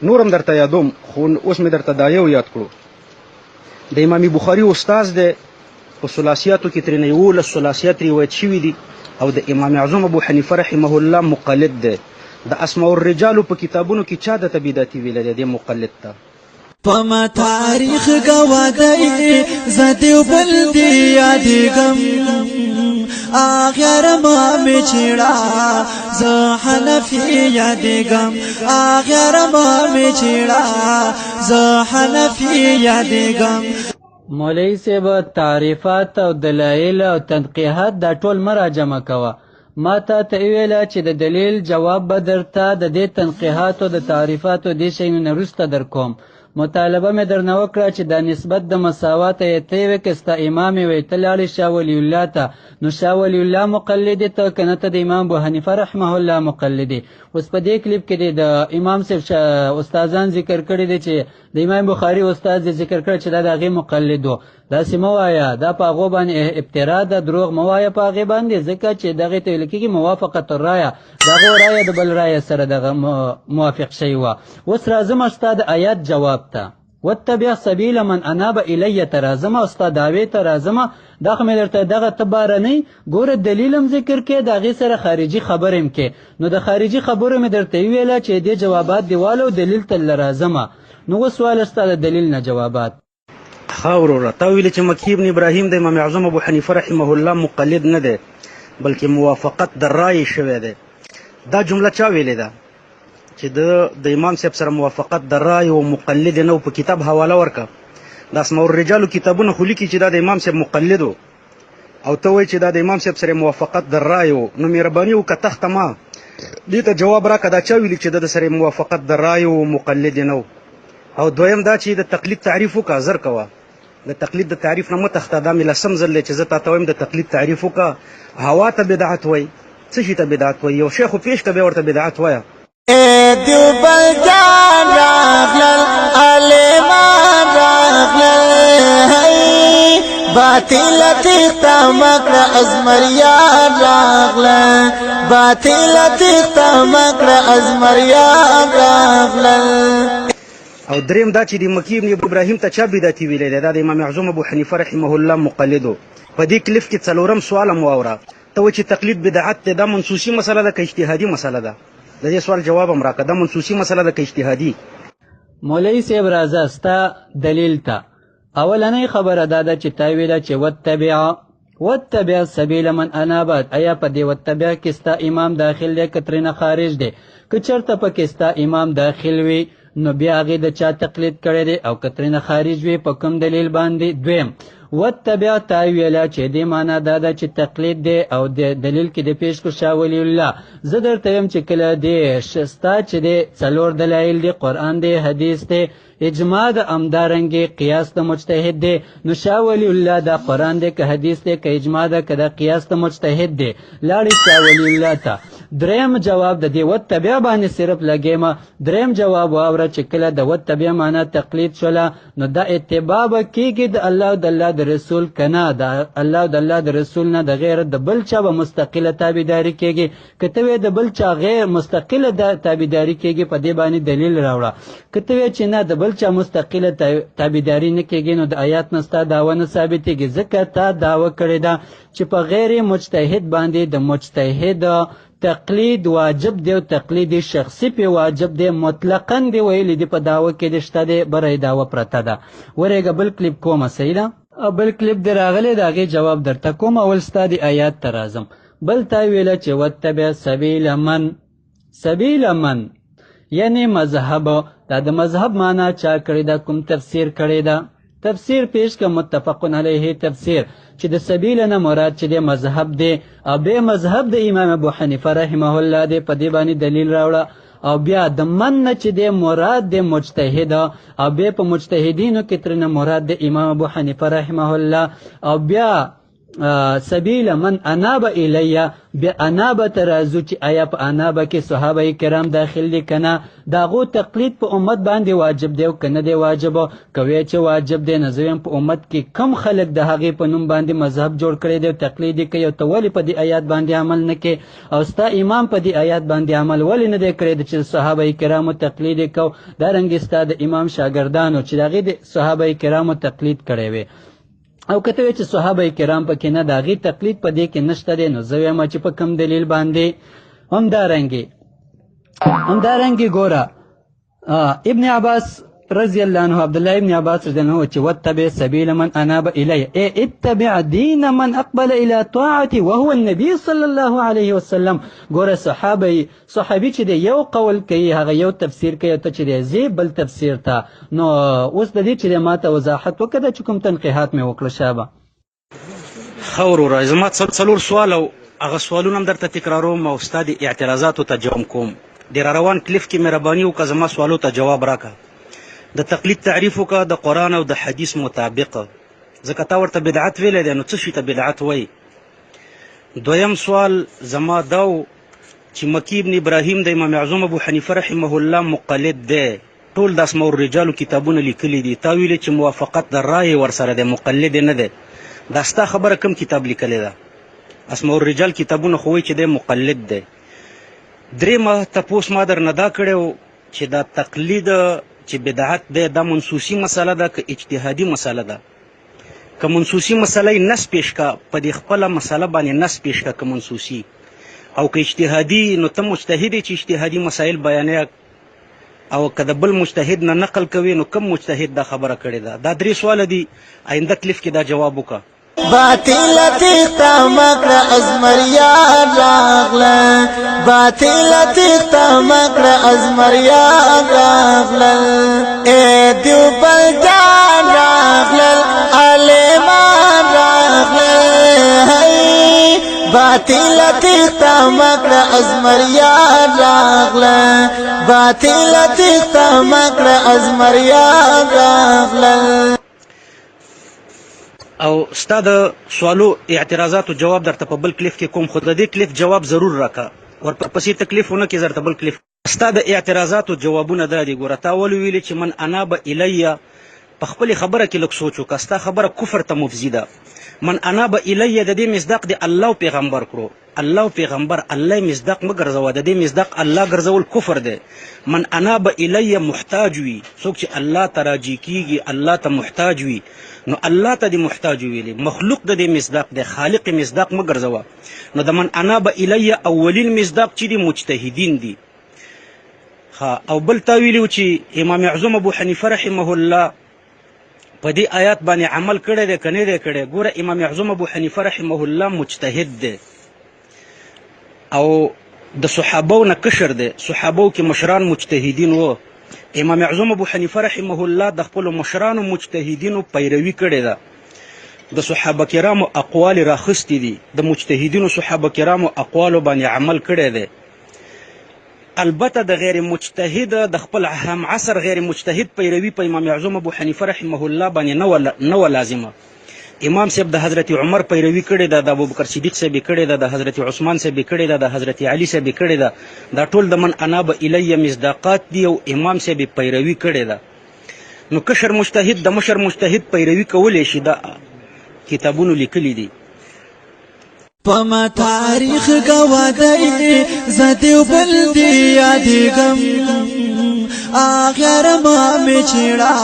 نور هم درته یادوم خو اوس مې درته دا یو یاد کړو. د امام بخاري استاز دی، په ثلاثیاتو کې ترېنه 11 ثلاثیات روایت شوي دي. او د امام اعظم ابو حنیفه رحمه الله مقلد دی. د اسماء الرجالو په کتابونو کې چا درته بدعتي ویلی دی؟ دې مقلد ته پما تاریخ گوادی زدیو بلدی یادگم آخر ما می چیڑا ز حنفی یادگم آخر ما می چیڑا ز حنفی یادگم. مولوی صاحب تعریفات او دلایل او تنقیحات دا ټول مراجمه کوه. ما ته ویله چې د دلیل جواب به درته د دې تنقیحاتو د تعریفاتو دې شیانو نه وروسته در کوم. مطالبه مې درنه وکړه چې دا نسبت د مساوات یې ته وې که ستا امام یې وی ته لاړې شاه ولی الله ته، نو شاه ولی الله مقلد ته که نه ته د امام ابو حنیفه رحمه الله مقلد. اوس په دې کلیپ کې د امام صاحب استادان ذکر کړي دي چې د امام بخاري استاد ذکر کړی چې دا د هغې مقلد و. داسې مه وایه، دا په هغو باندې ابترا ده، دروغ مه وایه په هغې باندې، ځکه چې دغې ته ویل کېږي موافقت الرایه، د هغو رایه د بل رایه سره دغه موافق شوي وه. اوس راځم ستا د آیات جواب ته. واتبع سبیل من اناب الی ته راځم او ستا دعوې ته راځم. دا خو مې درته دغه ته بارنۍ ګوره دلیل هم ذکر کې، د هغې سره خارجي خبر هم کې. نو د خارجي خبرو مې درته وویله چې دې جوابات دې والو دلیل ته راځم. نو اوس سوال ستا د دلیل نه جوابات. ښه وروره، تا ویلې چې مکی ابن ابراهیم د امام اعظم ابو حنیفه رحمه الله مقلد نه دی بلکې موافقت د رایې شوی دی. دا جمله چا ویلې ده چې د امام صاحب سره موافقت د رایې او مقلد نه و؟ په کتاب حواله ورکه. د اسماء الرجالو کتابونه خو لیکي چې دا د امام صاحب مقلد و، او ته وایې چې دا د امام صاحب سره موافقت د رایې و. نو مهرباني وکړه تخته ما دې ته جواب راکړه، دا چا ویلي چې د سره موافقت د رایې و مقلد نه و؟ او دویم دا چې د تقلید تعریف وکړه، زر کوه د تقلید د تعریف نه مه تخته. دا مې لسم ځل دی چې زه تا ته وایم د تقلید تعریف وکړه. هوا ته بدعت وایي، څه شي ته بدعت وایي؟ یو شی خو پیش که بیا ورته بدعت وایه. دیوبندیان راغلل عالمان راغلل باطل تیختا مکر ازمریان راغلل باطل تیختا مکر ازمریان راغلل. او دریم دا چې د مکی ابن ابراهیم ته چا بدعتي ویلی دی؟ دا د امام اعظم ابو حنیفه رحمه الله مقلد و. په دې کلیف کې څلورم سوال هم واوره. ته وایې چې تقلید بدعت دی، دا منسوسي مسله ده که اجتهادي مسله ده؟ د دې سوال جواب هم راکړه، دا منسوسي مسله ده که اجتهادي؟ مولوي صاحب راځه ستا دلیل ته. اولنۍ خبره دا ده چې تا ویله چې واتبع سبیل من اناب آیا په دې واتبع کې ستا امام داخل دی که ترېنه خارج دی که چېرته پکې ستا امام داخل وي نو بیا هغې د چا تقلید کړی دی او که ترېنه خارج وي په کوم دلیل باندې. دویم واتبع تا ویله چې دې معنا دا ده چې تقلید دی او د دلیل کې د پیش کو شاه ولی الله. زه درته یم چې کله دې ستا چې دی څلور دلایل دی، قرآن دی، حدیث دی، اجماع د همدارنګې قیاس د مجتهد دی، نو شاه ولی الله دا قرآن دی که حدیث دی که اجماع ده که دا قیاس د مجتهد دی، لاړې شاه ولی الله ته. دریم جواب د دې واتبع باندې صرف لګیمه. دریم جواب واوره چې کله د واتبع معنا تقلید شوله نو دا اتباع به کېږي د الله او د الله د رسول که نه د الله او د الله د رسول نه د غیر د بل چا به مستقله تابعداري کېږي. که ته وې د بل چا غیر مستقله تابعداري کېږي په دې باندې دلیل راوړه. که ته وې چې نه د بل چا مستقله تابعداري نه کېږي نو د آیات نه ستا دعوه نه ثابتېږي، ځکه تا دعوه کړې ده چې په غیر مجتهد باندې د مجتهد تقلید واجب دی او تقلید شخصي په واجب دی، مطلقاً دی ویلی دی په دعوه کې د شته دی برای دعوه پرته ده. ورېږه بل کلیپ کومه صحیح ده؟ بل کلیپ دی راغلی د هغې جواب درته کوم. اول ستا د آیات ته راځم. بل تا ویله چې واتبع سبیل من یعنی مذهب. دا د مذهب معنا چا کړې ده؟ کوم تفسیر کړې ده؟ تفسیر پیش که متفقن علیه تفسیر چې د سبیل نه مراد چې د مذهب دی او به مذهب د امام ابو حنیفه رحمه الله دی، په دې باندې دلیل راوړه. او بیا د من نه چې د مراد د مجتهد او بیا په مجتهدینو کې ترنه مراد د امام ابو حنیفه رحمه الله. او بیا سبیل من اناب الیه، بیا انابه ته راځو چې آیا په انابه کې صحابه کرام داخل دي که نه، د هغو تقلید په امت باندې واجب دی او که نه دی واجب. که وایې چې واجب دی نو زه وایم په امت کې کم خلک د هغې په نوم باندې مذهب جوړ کړی دی او تقلید یې کوي، او ته ولې په دې آیات باندې عمل نه کوې؟ او ستا امام په دې آیات باندې عمل ولې نه دی کړی چې صحابه کرامو تقلید یې کو؟ دارنګې ستا د امام شاګردانو چې د هغې د صحابه کرامو تقلید کړی وي. او که ته وایې چې صحابه کرام پکې نه د هغې تقلید په دې کې نشته دی، نو زه وایم چې په کوم دلیل باندې. همدارنګې ګوره ابن عباس رضی الله عنه، عبدالله ابن عباس رضی الله عنه چې واتبع سبیل من اناب الیه ای اتبع دین من اقبل الی طاعته وهو النبی صلی الله علیه وسلم. ګوره صحابي چې دی یو قول کوي، هغه یو تفسیر کوي، ته چې دی زی بل تفسیر ته. نو اوس د دې چې ما ته وضاحت وکړه چې کوم تنقیحات مې وکړه شابه. ښه وروره، زما څلور سوال او هغه سوالونه هم درته تکراروم او ستا د اعتراضاتو ته جواب کوم. د راروان کلیف کې مهرباني وکړه زما سوالو ته جواب راکړه. د تقلید تعریف وکړه د قرآن او د حدیث مطابق، ځکه تا ورته بدعت ویلی دی، نو څه شي ته بدعت وایي؟ دویم سوال زما دا و چې مکی ابن ابراهیم د امام اعظم ابو حنیفه رحمه الله مقلد دی، ټول د اسماء الرجالو کتابونه لیکلي دي، تا ویلې چې موافقت د رایې ورسره دی، مقلد نه دی. دا ستا خبره کوم کتاب لیکلی ده؟ اسماء الرجال کتابونه خو وایي چې دی مقلد دی. درېیمه تپوس ما درنه دا کړی و چې دا تقلید چې بدعت دی دا منسوسي مسله ده که اجتهادي مسله ده؟ که منسوسي مسله یې نس پیش کا، په دې خپله مسله باندې نس پیش کا که منسوسي، او که اجتهادي نو ته مجتهد یې چې اجتهادي مسایل بیانې، او که د بل مجتهد نه نقل کوي نو کم مجتهد دا خبره کړې ده؟ دا درې سواله دي، آینده کلیف کې دا جواب وکړه. باطل تختا مکر ازمریان راغلن، باطل تختا مکر ازمریان راغلن، اے دیوبل جان راغلن، علیمان راغلن، باطل تختا مکر ازمریان راغلن، باطل تختا مکر ازمریان راغلن. او ستا د سوالو اعتراضاتو جواب درته په بل کلیف کې کوم، خو د دې کلیف جواب ضرور راکړه، ورپسې تکلیف ونه کړې درته بل کلیف. ستا د اعتراضاتو جوابونه دا دي. ګوره تا ولې ویلې چې من اناب الیه، په خپلې خبره کې لږ سوچ وکړه، ستا خبره کفر ته مفضي ده. من اناب الیه د دې مصداق د الله پیغمبر کړو، الله پیغمبر الله مصداق مه ګرځوه، د دې مصداق الله ګرځول کفر دی. من اناب الیه محتاج وي، څوک چې الله ته راجع کېږي الله ته محتاج وي، نو الله ته دې محتاج ویلي، مخلوق د دې مصداق دی، خالق مصداق مه ګرځوه. نو د من اناب الیه اولین مصداق چې دي مجتهدین دي. او بل تا ویلي و چې امام اعظم ابو حنیفه رحمه الله په دې آیات باندې عمل کړی دی که نه دی کړی. ګوره امام اعظم ابو حنیفه رحمه الله مجتهد دی او د صحابو نه کشر دی. صحابو کې مشران مجتهدین وو. امام اعظم ابو حنیفه رحمه الله د خپلو مشرانو مجتهدینو پیروي کړې ده. د صحابه کرامو اقوال راخستې دي، د مجتهدینو صحابه کرامو اقوالو باندې عمل کړی دی. البته د غیر مجتهد د خپل هم عصر غیر مجتهد پیروي په امام اعظم ابو حنیفه رحمه الله باندې نه و لازمه. امام صاحب د حضرت عمر پیروي کړې ده، د ابوبکر صدیق صاحب کړې ده، د حضرت عثمان صاحب کړې ده، د حضرت علي صاحب کړې ده. دا ټول د من اناب الی مصداقات دي او امام صاحب پیروي کړې ده. نو کشر مجتهد د مشر مجتهد پیروي کولی شي، دا کتابونو لیکلي دي. پما تاریخ گوادی زدیو بلدی یادیگم آخر ما می چیڑا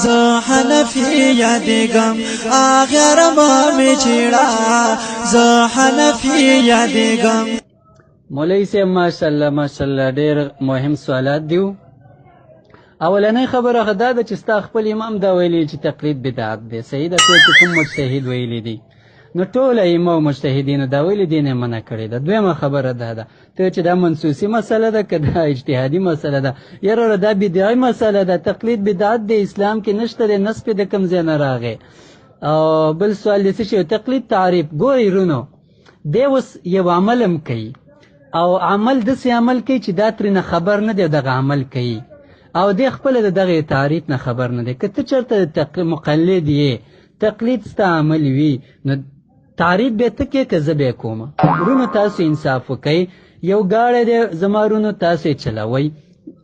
ز حنفی یادیگم آخر ما می چیڑا ز حنفی یادیگم. مولوی صاحب ماشاءالله ډیر مهم سوالات دیو. اولنۍ خبره دا ده چې ستا خپل امام دا ویلي چې تقلید بدعت دی. صحیح ده، ته کوم مجتهد ویلی دی؟ نو ټول ائمه او مجتهدینو دا ویلي دي نه منع کړې ده. دویمه خبره دا ده ته چې دا منسوسي مسله ده که دا اجتهادي مسله ده؟ یاره دا بدعي مسله ده. تقلید بدعت دی، اسلام کې نشته دی، نص پې د کوم ځای نه راغی. او بل سوال د څه شی تقلید تعریف. ګورئ رونو، دی اوس یو عمل هم کوي او عمل داسې عمل کوي چې دا ترېنه خبر نه دی دغه عمل کوي او دی خپله د دغه تعریف نه خبر نه دی. که ته چېرته مقلد یې، تقلید ستا عمل وي، نو تعریف به ته کې که زه به کومه. ورونو تاسو انصاف وکئ. یو ګاډی دی زما ورونو، تاسو یې چلوئ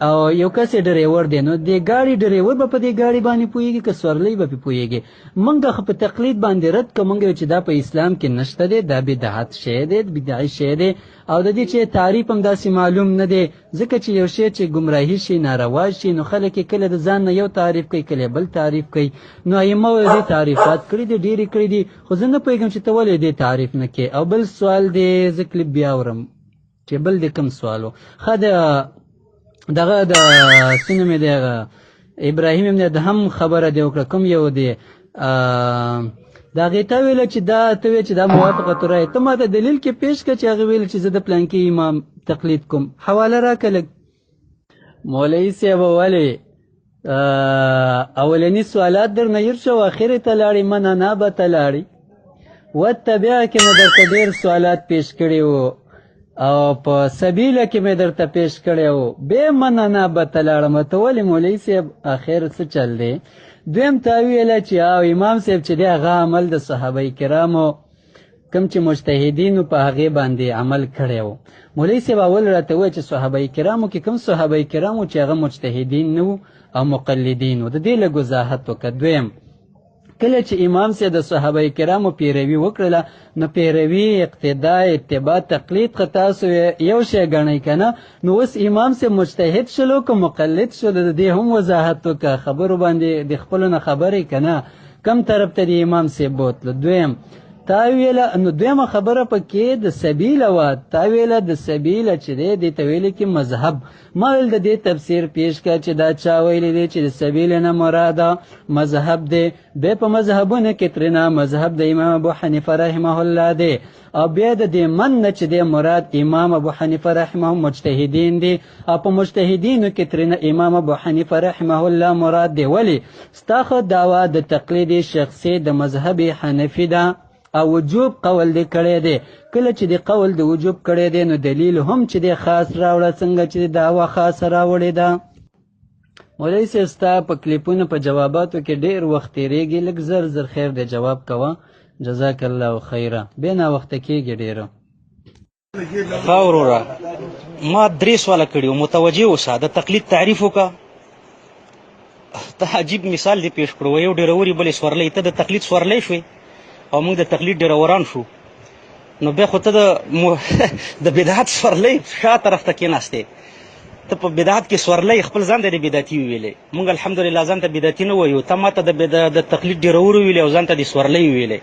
او یو کس یې ډریور دی، نو د ګاډي ډریور به په دې ګاډي باندې پوهېږي که سورلی به پې پوهېږي. موږ خو په تقلید باندې رد که موږ چې دا په اسلام کې نشته دی، دا بدعت شی دی، بدعي شی دی او د دې چې تعریف هم داسې معلوم نه دی. ځکه چې یو شی چې ګمراهي شي، ناروا شي، نو خلک یې کله د ځان نه یو تعریف کوي، کله بل تعریف کوي. نو ائمو دې تعریفات کړي دي، ډېرې کړي دي، خو زه نه پوهېږم چې ته ولې دې تعریف نه کوې. او بل سوال دی، زه کلیپ بیا اورم چې بل دې کوم سوال و. ښه دغه د څه نوم یې دی ابراهیم ابن ادهم خبره دی وکړه، کوم یو دی د هغې ته ویله چې دا ته ویې چې دا موافقة رایې، ته ما ته دلیل کې پیش کړه چې هغه ویل چې زه د پلانکي امام تقلید کوم. حواله راکړه لږ. مولوي صاحب ولې اولني سوالات در نه هیر شو، اخرې ته لاړې، مننه به ته لاړې. وتبع کې مې درته ډېر سوالات پیش کړي وو او په سبیله کې مې درته پیش کړی و، بې مننه به ته لاړم. ته ولې مولوي صاحب اخر څه چل دی؟ دویم تا ویله چې امام صاحب چې دی هغه عمل د صحابه کرامو کوم چې مجتهدینو په هغې باندې عمل کړی و. مولوي صاحب اول راته ووایه چې صحابه کرامو کې کوم صحابه کرامو چې هغه مجتهدین نه وو او مقلدین وو، د دې لږ وضاحت وکړه. دویم، کله چې امام صاحب د صحابه کرامو پیروي وکړله، نو پیروي، اقتدا، اتباع، تقلید که تاسو یو شی ګڼئ که نه، نو اوس امام صاحب مجتهد شلو که مقلد شلو، د دې هم وضاحت وکړه. خبرو باندې د خپلو نه خبرې که نه، کم طرف ته د امام صاحب بوتله. دویم تا ویله، نو دویمه خبره پکې د سبیله وه. تا ویله د سبیله چې دی دې ته ویلې کې مذهب. ما ویل د دې تفسیر پیش کړه چې دا چا ویلی دی چې د سبیله نه مراده مذهب دی. بیا په مذهبونو کې ترېنه مذهب د امام ابو حنیفه رحمه الله دی او بیا د دې من نه چې دی مراد امام ابو حنیفه رحمه مجتهدین دی او په مجتهدینو کې ترېنه امام ابو حنیفه رحمه الله مراد دی. ولې ستا خو دعوا د تقلید شخصي د مذهب حنفي ده او وجوب قول دی کړی دی. کله چې دی قول د وجوب کړی دی، نو دلیل هم چې دی خاص راوړه، څنګه چې دعوه خاصه راوړې ده. مولوي صاحب ستا په کلیپونو په جواباتو کې ډېر وخت تېرېږي، لږ زر زر خیر دی جواب کوه. جزاک الله خیره. بې ناوخته کېږي ډېره. ښه وروره، ما 3 سواله کړي وو، متوجه اوسه. د تقلید تعریف وکړه. ته عجیب مثال دی پیش کړو، یو ډېروري بلې سورلی، ته د تقلید سورلی شوې او موږ د تقلید ډېروران شو. نو بیا خو ته د بدعت سورلی شا طرف ته کېناستې. ته په بدعت کې سورلی خپل ځان ته د بدعتي وویلې. موږ الحمدلله ځان ته بدعتي نه وایو، ته ما ته د تقلید ډېرور وویلې او ځان ته د سورلی وویلې.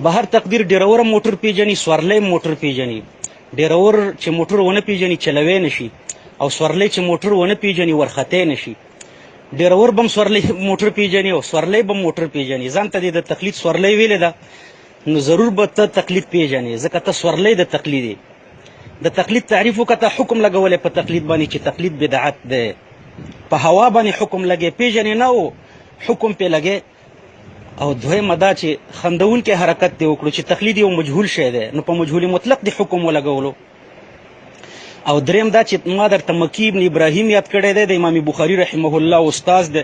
بهر تقدیر ډېرور موټر پیژني، سورلی موټر پیژني. ډېرور چې موټر ونه پیژني چلوی نشي، او سورلی چې موټر ونه پیژني ورختی نشي. ډیرور بم سورلی موټر پیژني او سورلی بم موټر پیژني، ځان ته د تقلید سورلی ویلې ده، نو ضرور به ته تقلید پیژنې، ځکه ته سورلی د تقلید د تقلید تعریف وکړه، حکم لګولې په تقلید باندې چې تقلید بدعت دی، په هوا باندې حکم لګې پیژنې نه او حکم پې لګې. او دویمه دا چې خندونکې حرکت دې وکړو چې تقلید یو مجهول شی دی، نو په مجهول مطلق دې حکم ولګولو. او دریم دا چې ما درته مکی ابن ابراهیم یاد کړی دی، د امام بخاري رحمه الله استاذ دی،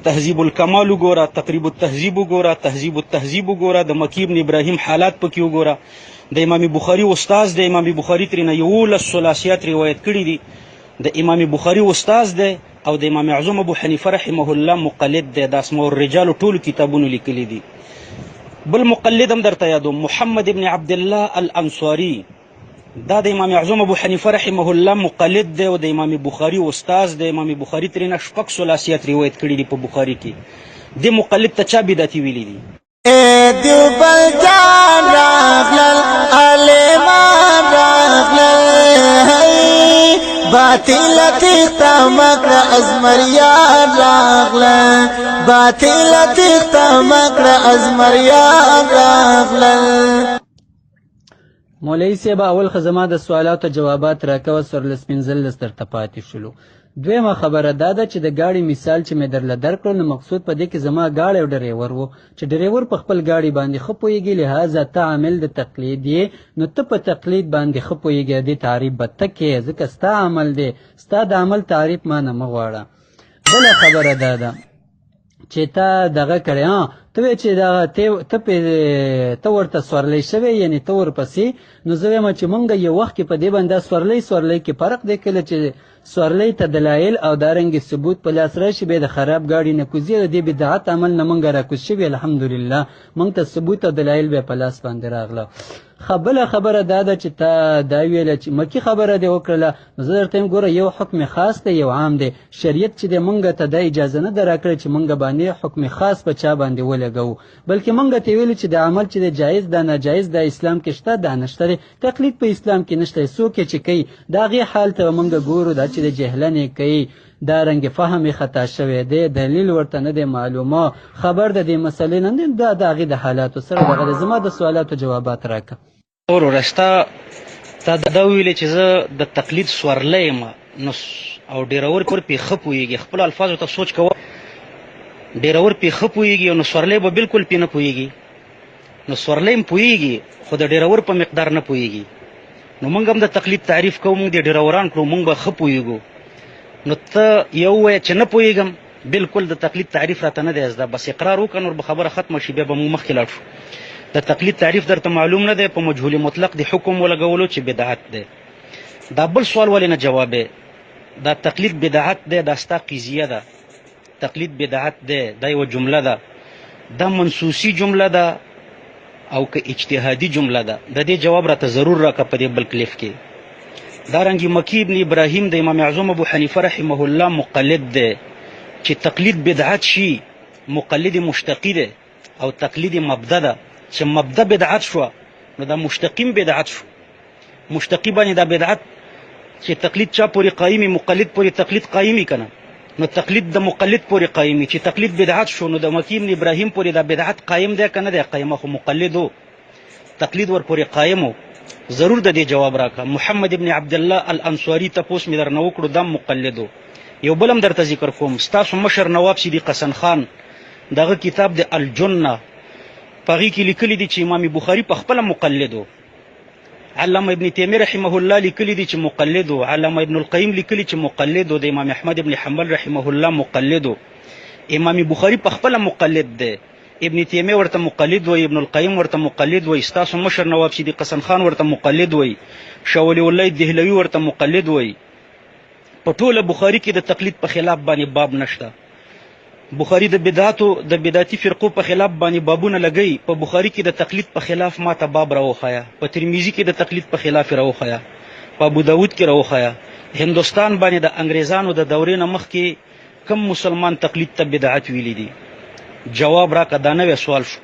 تهذیب الکمال وګوره، تقریب التهذیب وګوره، تهذیب التهذیب وګوره، د مکی ابن ابراهیم حالات پکې وګوره. د امام بخاري استاذ دی، امام بخاري ترېنه 11 ثلاثیات روایت کړي دي، د امام بخاري استاذ دی او د امام اعظم ابو حنیفه رحمه الله مقلد دی، د اسماء الرجال ټولو کتابونو لیکلي دي. بل مقلد هم درته یادوم، محمد ابن عبد الله الانصاري، دا د امام اعظم ابو حنیفه رحمه الله مقلد دی او د امام بخاري استاذ دی. امام بخاري ترېنه 6 ثلاثیات روایت کړي دي په بخاري کې. دې مقلد ته چا بدعتي ویلي دي؟ دیوبل جان راغلل عالمان راغلل باطل تیختا مکر ازمریان راغلل باطل تیختا مکر ازمریان راغلل. مولوی صاحب اول خزما د سوالاتو جوابات راکوه، سورلس پنځلس درته پاتې شولو. دویمه خبره دا ده چې د ګاډي مثال چې مې درله درکړو نو مقصود په دې کې زما ګاډی او ډریور و چې ډریور په خپل ګاډي باندې ښه پوهېږي، لهذا ته عامل د تقلید یې، نو ته په تقلید باندې ښه پوهېږې، دې تعریف به ته کې، ځکه ستا عمل دی، ستا د عمل تعریف ما نه مه غواړه. بله خبره دا ده چې تا دغه کړی، ته وایې چې دغه ته ورته سورلی شوی، یعنې ته ورپسې. نو زه وایم چې مونږ یو وخت کې په دې باندې سورلی کې فرق دی، کله چې سورلی ته دلایل او دارنګې ثبوت په لاس راشي بیا د خراب ګاډي نه کوزي، د دې بدعت عمل نه مونږ راکوز شوي، الحمدلله مونږ ته ثبوت او دلایل بیا په لاس باندې راغله. بله خبره دا ده چې تا دا ویله چې مکي خبره دې وکړله، نو زه درته یم ګوره یو حکم خاص دی یو عام دی. شریعت چې دی مونږ ته دا اجازه نه ده راکړې چې مونږ باندې حکم خاص په چا باندې ولګوو، بلکې مونږ ته ویلي چې د عمل چې دی جایز دا ناجایز دا اسلام کې شته دا نشته دی، تقلید په اسلام کې نشته. څوک چې کوي د هغې حال ته مونږ ګورو، دا چې د جهلنې کوي، دا رنګ فهم یې خطا شوی دی، دلیل ورته نه دی معلومه، خبر د دې مسلې نه دی، دا د هغې د حالاتو سره دغه زما د سوالاتو جوابات راکړه. ورستا تا دا ویلې چې زه د تقلید سورلی یم نو او ډیرور پې ښه پوهېږي، خپل الفاظو ته سوچ کوه، ډیرور پې ښه پوهېږي نو سورلی به بالکل پې نه پوهېږي. نو سورلی هم پوهېږي خو د ډیرور په مقدار نه پوهېږي. نو موږ هم د تقلید تعریف کوو، موږ د ډیروران کړو، موږ به ښه پوهېږو. نو ته یو وایه چې نه پوهېږم، بالکل د تقلید تعریف راته نه دی زده، بس اقرار وکړه نور به خبره ختمه شي، بیا به موږ مخکې لاړ شو. د تقلید تعریف درته معلوم نه دی، په مجهول مطلق د حکم ولګولو چې بدعت دی. دا بل سوال ولې نه جوابې؟ دا تقلید بدعت دی، دا ستا قضیه ده، تقلید بدعت دی، دا یوه جمله ده، دا منصوصي جمله ده او که اجتهادي جمله ده؟ د دې جواب راته ضرور راکړه په دې بل کلیف کې. دارنګې مکی ابن ابراهیم د امام اعظم ابو حنیفه رحمه الله مقلد دی، چې تقلید بدعت شي مقلد مشتقي دی او تقلید مبدا ده، چې مبدا بدعت شو نو دا مشتقیم بدعت شو. مشتقی باندې دا بدعت چې تقلید چا پورې قایمي، مقلد پورې تقلید قایمي کنه، نو تقلید د مقلد پورې قایمي. چې تقلید بدعت شو نو د مکی ابن ابراهیم پورې دا بدعت قایم دی کنه دی قایمه، خو مقلدو تقلید ور پورې قایمو. ضرور د دې جواب راکړه. محمد ابن عبد الله الانصاري تپوس مې درنه وکړو، دا مقلدو. یو بل هم درته ذکر کوم، ستاسو مشر نواب صدیق حسن خان دغه کتاب د الجنه په هغې کې لیکلي دي چې امام بخاري په خپله مقلد و، علامه ابن تیمیه رحمه الله لیکلي دي چې مقلد و، علامه ابن القیم لیکلي چې مقلد و، د امام احمد ابن حنبل رحمه الله مقلد و، امام بخاري په خپله مقلد دی، ابن تیمیه ورته مقلد وی، ابن القیم ورته مقلد وی، ستاسو مشر نواب صدیق حسن خان ورته مقلد وی، شاه ولی الله دهلوي ورته مقلد وی. په ټوله بخاري کې د تقلید په خلاف باندې باب نشته. بخاري د بدعتي فرقو په خلاف باندې بابونه لګوي، په بخاري کې د تقلید په خلاف ما ته باب راوښیه، په ترمذي کې د تقلید په خلاف راوښیه، په ابو داود کې راوښیه. هندوستان باندې د انګریزانو د دورې نه مخکې کم مسلمان تقلید ته بدعت ویلی دي؟ جواب راکړه، دا نوی سوال شو.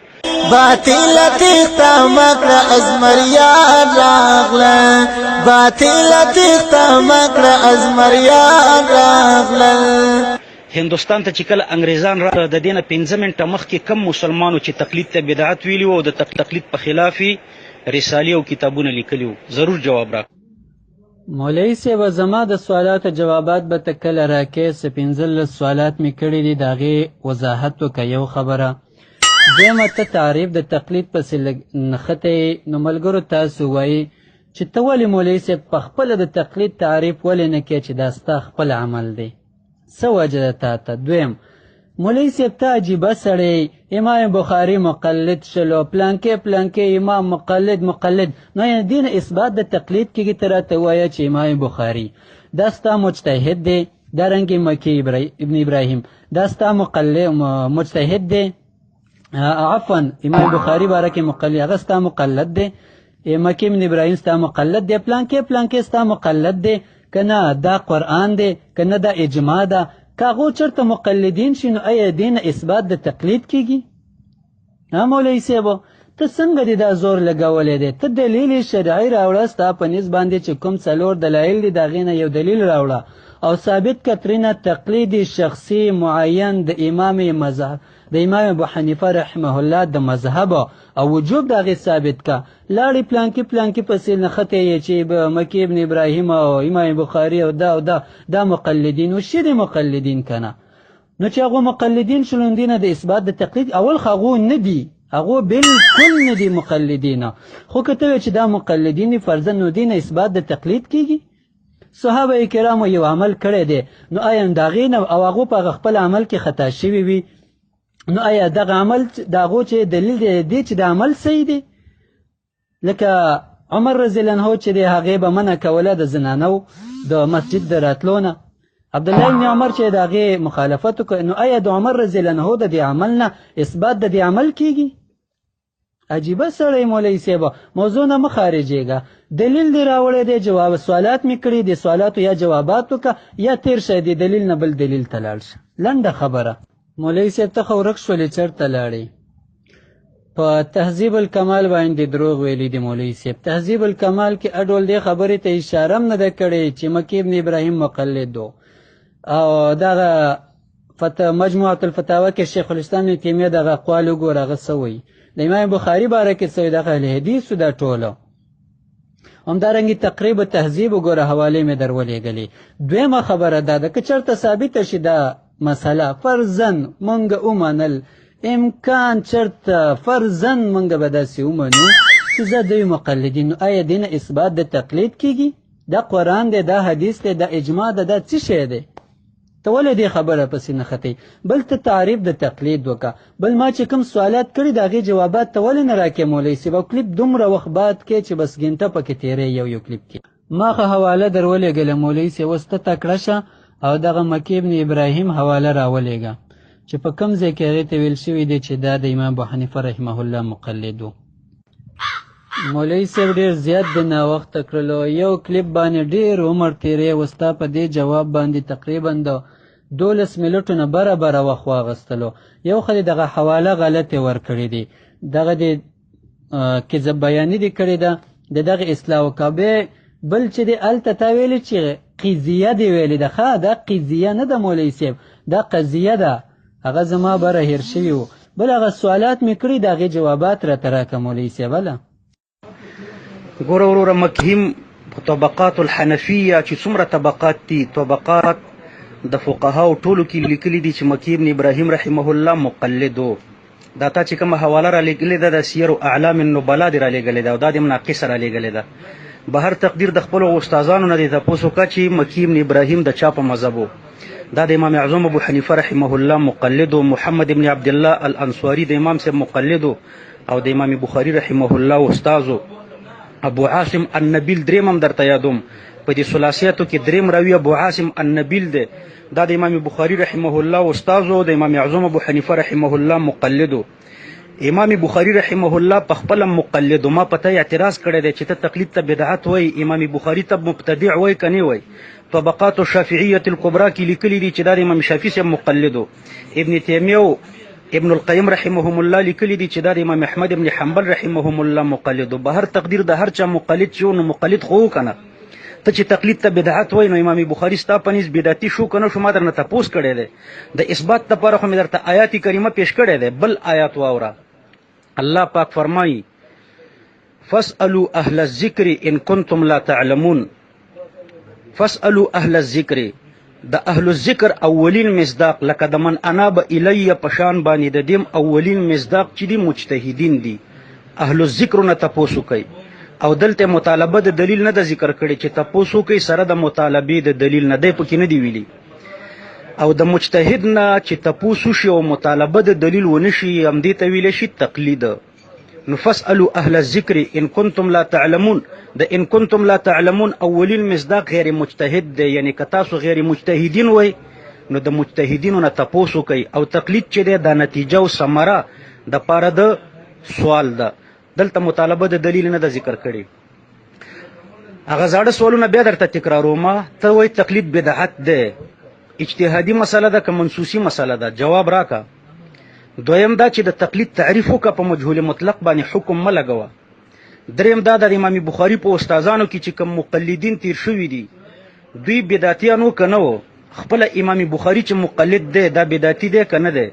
باطل تیختا مکر ازمریان راغلن، باطل تیختا مکر ازمریان راغلن. هندوستان ته چې کله انګریزان راغله د دې نه 5 منټه مخکې کم مسلمانو چې تقلید ته بدعت ویلي وو او د تقلید په خلاف رسالې او کتابونه لیکلي وو. ضرور جواب را مولوي صاحب زما د سوالاتو جوابات به ته کله راکې. څه 15 سوالات مې کړي دي، د هغې وضاحت وکړه. یو خبره دویمه، ته تعریف د تقلید پسې نښتی، نو ملګرو تاسو وایي چې ته ولې مولوي صاحب په خپله د تقلید تعریف ولې نه کوې چې دا ستا خپل عمل دی؟ څه وجه ده تا ته؟ دویم، مولوي صاحب ته عجیبه سړی، امام بخاري مقلد شلو، پلانکې امام مقلد، نو یعنې دې نه اثبات د تقلید کېږي. ته راته ووایه چې امام بخاري دا ستا مجتهد دی، دارنګې مکي ابن ابراهیم دا ستا مجتهد دی، عفوا امام بخاري باره کې مقلد، هغه ستا مقلد دی، مکي ابن ابراهیم ستا مقلد دی، پلانکې ستا مقلد دی، که نه دا قرآن دی، که نه دا اجماع ده. که هغو چېرته مقلدین شي نو ایا دې نه اثبات د تقلید کېږي؟ مولوي صاحب ته څنګه دې دا زور لګولی دی؟ ته دلیل شرعي راوړه، ستا په نیز باندې چې کوم 4 دلایل دي د هغې نه یو دلیل راوړه او ثابت کړه ترېنه تقلید شخصي معین د امام ابو حنیفه رحمه الله د مذهب او وجوب د هغې ثابت کړه. لاړې پلانکې پسې نښتی یې چې مکي ابن ابراهیم او امام بخاري او دا مقلدین و شي د مقلدین که نه؟ نو چې هغو مقلدین شلون دي نه د اثبات د تقلید اول خو هغو نه دي، هغو بلکل نه دي مقلدین. خو که ته وایې چې دا مقلدین دي فرضاً نو دې نه اثبات د تقلید کېږي؟ صحابه کرامو یو عمل کړی دی، نو آیا د هغې نه او هغو په هغه خپل عمل کې خطا شوي وي، نو آیا دغه عمل د هغو چې دلیل دی چې د عمل صحیح دی؟ لکه عمر رضی الله عنه چې دی هغې به منع کوله د زنانو د مسجد د راتلو نه، عبدالله بن عمر چې د هغې مخالفت وکړ، نو آیا د عمر رضی الله عنه د دې عمل نه اثبات د دې عمل کېږي؟ عجیبه سړی مولوي صاحب، موضوع نه مه خارجېږه، دلیل دې راوړی دی، جواب سوالات مې کړي دي، سوالاتو یا جوابات وکړه یا تیر شه دې دلیل نه بل دلیل ته لاړ شه. لنډه خبره مولوي صاحب ته خو ورک شولې، چېرته لاړې؟ په تهذیب الکمال باندې دروغ ویلي دي مولوي صاحب. تهذیب الکمال کې اډول دې خبرې ته اشاره هم نه ده کړې چې مکي ابن ابراهیم مقلد و، او دغه مجموعة الفتاوا کې شیخ الاسلام ابن تیمیه دغه اقوال وګوره، هغه څه وایي. د امام بخاري باره کې څه وایي، دغه اهل حدیثو دا ټوله. همدارنګې تقریب تهذیب وګوره، حوالې مې در ولېږلې. دویمه خبره دا ده که چېرته ثابته شي دا مسله فرضاً مونږ ومنل، امکان چېرته فرضاً مونږ به داسې ومنو چې زه دوی مقلدین، نو آیا دې نه اثبات د تقلید کېږي؟ دا قرآن دی، دا حدیث دی، دا اجماع ده، دا څه شی دی؟ ته ولې دې خبره پسې نښتې؟ بل ته تعریف د تقلید وکړه. بل ما چې کوم سوالات کړي د هغې جوابات ته ولې نه راکې مولوي صاحب؟ او کلیپ دومره وخت بعد کې چې بس ګنټه پکې تېری یو کلیپ کې. ما خو حواله در ولېږله مولوي صاحب، اوس ته تکړه شه او دغه مکي ابن ابراهیم حواله راولېږه چې په کوم ځای کې هغې ته ویل شوي دی چې دا د امام ابو حنیفه رحمه الله مقلد و. مولوي صاحب ډېر زیات د ناوخته کړلو، یو کلیپ باندې ډېر عمر تېری و، ستا په دې جواب باندې تقریبا د 12 منټو نه بره وخت واغستلو. یو خو دغه حواله غلطې ورکړې دي، دغه د کذب بیاني دې کړې ده، د دغه اصلاح وکړه. بل چې دی هلته تا ویلې چې قضیه دې ویلې ده، ښه دا قضیه نه ده مولوي صاحب، دا قضیه ده، هغه زما بره هیر شوي و. بل هغه سوالات مې کړي د هغې جوابات راته راکړه مولوي صاحب. هله ګوره وروره، مکهم په طبقات الحنفیه چې څومره طبقات دي، طبقات د فقهاو ټولو کې لیکلي دي چې مکي ابن ابراهیم رحمه الله مقلد و. دا تا چې کومه حواله را لیږلې ده د سیر اعلام النبلا دې را لیږلې ده او دا دې مناقصه را لیږلې ده. به هر تقدیر د خپلو استادانو نه دې تپوس وکړه چې مکي ابن ابراهیم د چا په مذهب و. دا د امام اعظم ابو حنیفه رحمه الله مقلد و، محمد ابن عبدالله الانصاري د امام صاحب مقلد و، او د امام بخاري رحمه الله استاد و. ابو عاصم النبیل دریم هم درته یادوم، په دې ثلاثیاتو کې دریم راوي ابو عاصم النبیل دی، دا د امام بخاري رحمه الله استاد و، د امام اعظم ابو حنیفه رحمه الله مقلد و. امام بخاري رحمه الله په خپل مقلد و. ما پته اعتراض کړی دی چې ته تقلید ته بدعت وای، امام بخاري ته مبتدع وای که نه وای؟ طبقات الشافعیة الکبرا کې لیکلي دي چې دا د امام شافعي صاحب مقلد و. ابن تیمیه ابن القیم رحمهم الله لیکلی دي چې دا د امام احمد ابن حنبل رحمهم الله مقلد و. به هر تقدیر د هر چا مقلد چې نو مقلد خو کنه ته چې تقلید ته بدعت وای نو امام بخاری ستا په نس بدعتي شو که نه شو؟ ما درنه تپوس کړی دی. د اثبات دپاره خو مې درته آیات کریمه پیش کړی دی. بل آیات واوره. الله پاک فرمایي فاسألوا اهل الذکر ان کنتم لا تعلمون. فاسألوا اهل الذکر، د اهل الذکر اولین مصداق لکه د من اناب الی پشان باندې د دیم اولین مصداق چې دی مجتهدین دي. اهل الذکر نه تپوسو کوي او دلته مطالبه د دلیل نه د ذکر کړي چې تپوسو کوي سره د مطالبه د دلیل نه دی پکې نه دی ویلي. او د مجتهد نه چې تپوسو شي او مطالبه د دلیل ونشي هم دې ته ویل شي تقلید. نو فاسألوا اهل الذکر ان کنتم لا تعلمون. د ان کنتم لا تعلمون اولین مصداق غیر مجتهد دی، یعنی که تاسو غیر مجتهدین وای نو د مجتهدینو نه تپوسو کوي. او تقلید چې دی دا نتیجه او ثمره د پاره د سوال ده. دلته مطالبه د دلیل نه د ذکر کړي. هغه زاړه سوالونه بیا درته تکراروم. ته وای تقلید بدعت ده، اجتهادي مسله ده که منسوسي مسله ده؟ جواب راکا. دویم دا چې د تقلید تعریف وکړه، په مجهول مطلق باندې حکم مه لګوه. دریم دا د امام بخاري په استادانو کې چې کوم مقلدین تیر شوي دي دوی بدعتیان و که نه و؟ خپله امام بخاري چې مقلد دی دا بدعتي دی که نه دی؟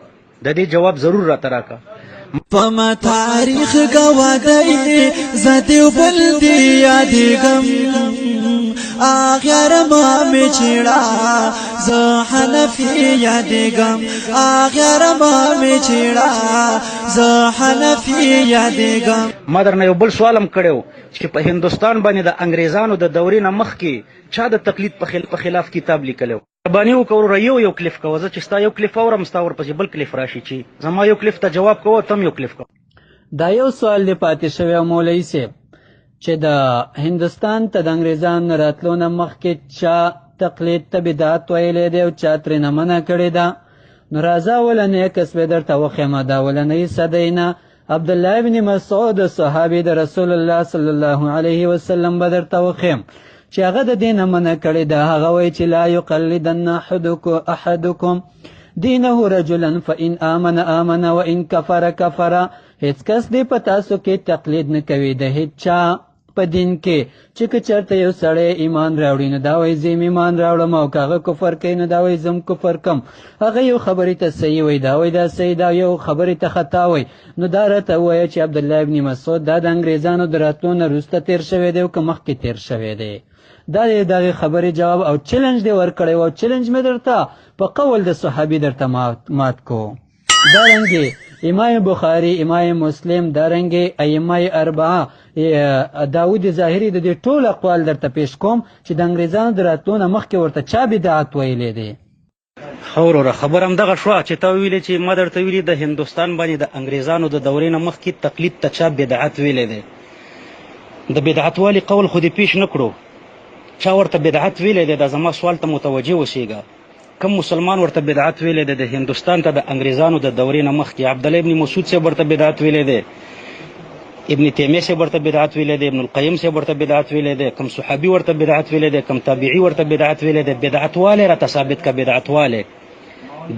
د دې جواب ضرور راته راکا. پما تاریخ گوادی زدیو بلدی یادیگم آخر ما می چیڑا ز حنفی یادیگم آخر ما می چیڑا ز حنفی یادیگم. ما درنه یو بل سوالم کړو چې په هندوستان باندې د انګریزانو د دورې نه مخکې چا د تقلید په خلاف کتاب لیکلو؟ رباني وکړو یو کلیف کوه. زه چې ستا یو کلیف اورم ستا ورپسې بل کلیف راشي چې زما یو کلیف ته جواب کوه تم یو کلیف کوه. دا یو سوال دی پاتې شوی مولوي صاحب چې د هندوستان ته د انګریزانو راتلو نه مخکې چا تقلید ته بدعت ویلی دی او چا ترېنه منع کړې ده؟ نو راځه اولنی کس به درته وښیم. د اولنۍ صدۍ نه عبدالله ابن مسعود صحابي د رسول الله صلی الله علیه وسلم به درته وښیم چې هغه د دې نه منع کړې ده. هغه وایي چې لا یقلدن احدکم دینه رجلا فان آمن آمن وان کفر کفر. هیڅ کس دې په تاسو کې تقلید نه کوي د هیڅ چا په دین کې چې که چېرته یو سړی ایمان راوړي نو دا وایي زه ایمان راوړم، او که هغه کفر کوي نو دا وایي زه کفر کم. هغه یو خبرې ته صحیح وایي دا وایي دا صحیح ده، یو خبرې ته خطا وایي. نو دا راته ووایه چې عبدالله ابن مسعود دا د انګریزانو د راتلو نه وروسته تېر شوی دی او که مخکې تېر شوی دی؟ دا د دغې خبرې جواب او چیلنج دی ورکړی و. او چیلنج مې درته په قول د صحابي درته مات کو. دارنګې امام بخاري، امام مسلم، دارنګې ائمه اربعه، داود ظاهري، د دې ټول اقوال درته پیش کوم چې د انګریزانو د راتلو نه مخکې ورته چا بدعت ویلی دی. ښه وروره خبره همدغه شوه چې تا ویلې چې ما درته ویلي د هندوستان باندې د انګریزانو د دورې نه مخکې تقلید ته چا بدعت ویلی دی. د بدعتوالي قول خو دې پیش نه کړو. چا ورته بدعت ویلی دی؟ دا زما سوال ته متوجه اوسېږه. کم مسلمان ورته بدعت ویلی دی د هندوستان ته د انګریزانو د دورې نه مخکې؟ عبدالله ابن مسعود صاحب ورته بدعت ویلی دی، ابن تیمیه صاحب ورته بدعت ویلی دی، ابن القیم صاحب ورته بدعت ویلی دی، کم صحابي ورته بدعت ویلی دی، کم تابعي ورته بدعت ویلی دی. بدعتوالی راته ثابت که بدعتوالی.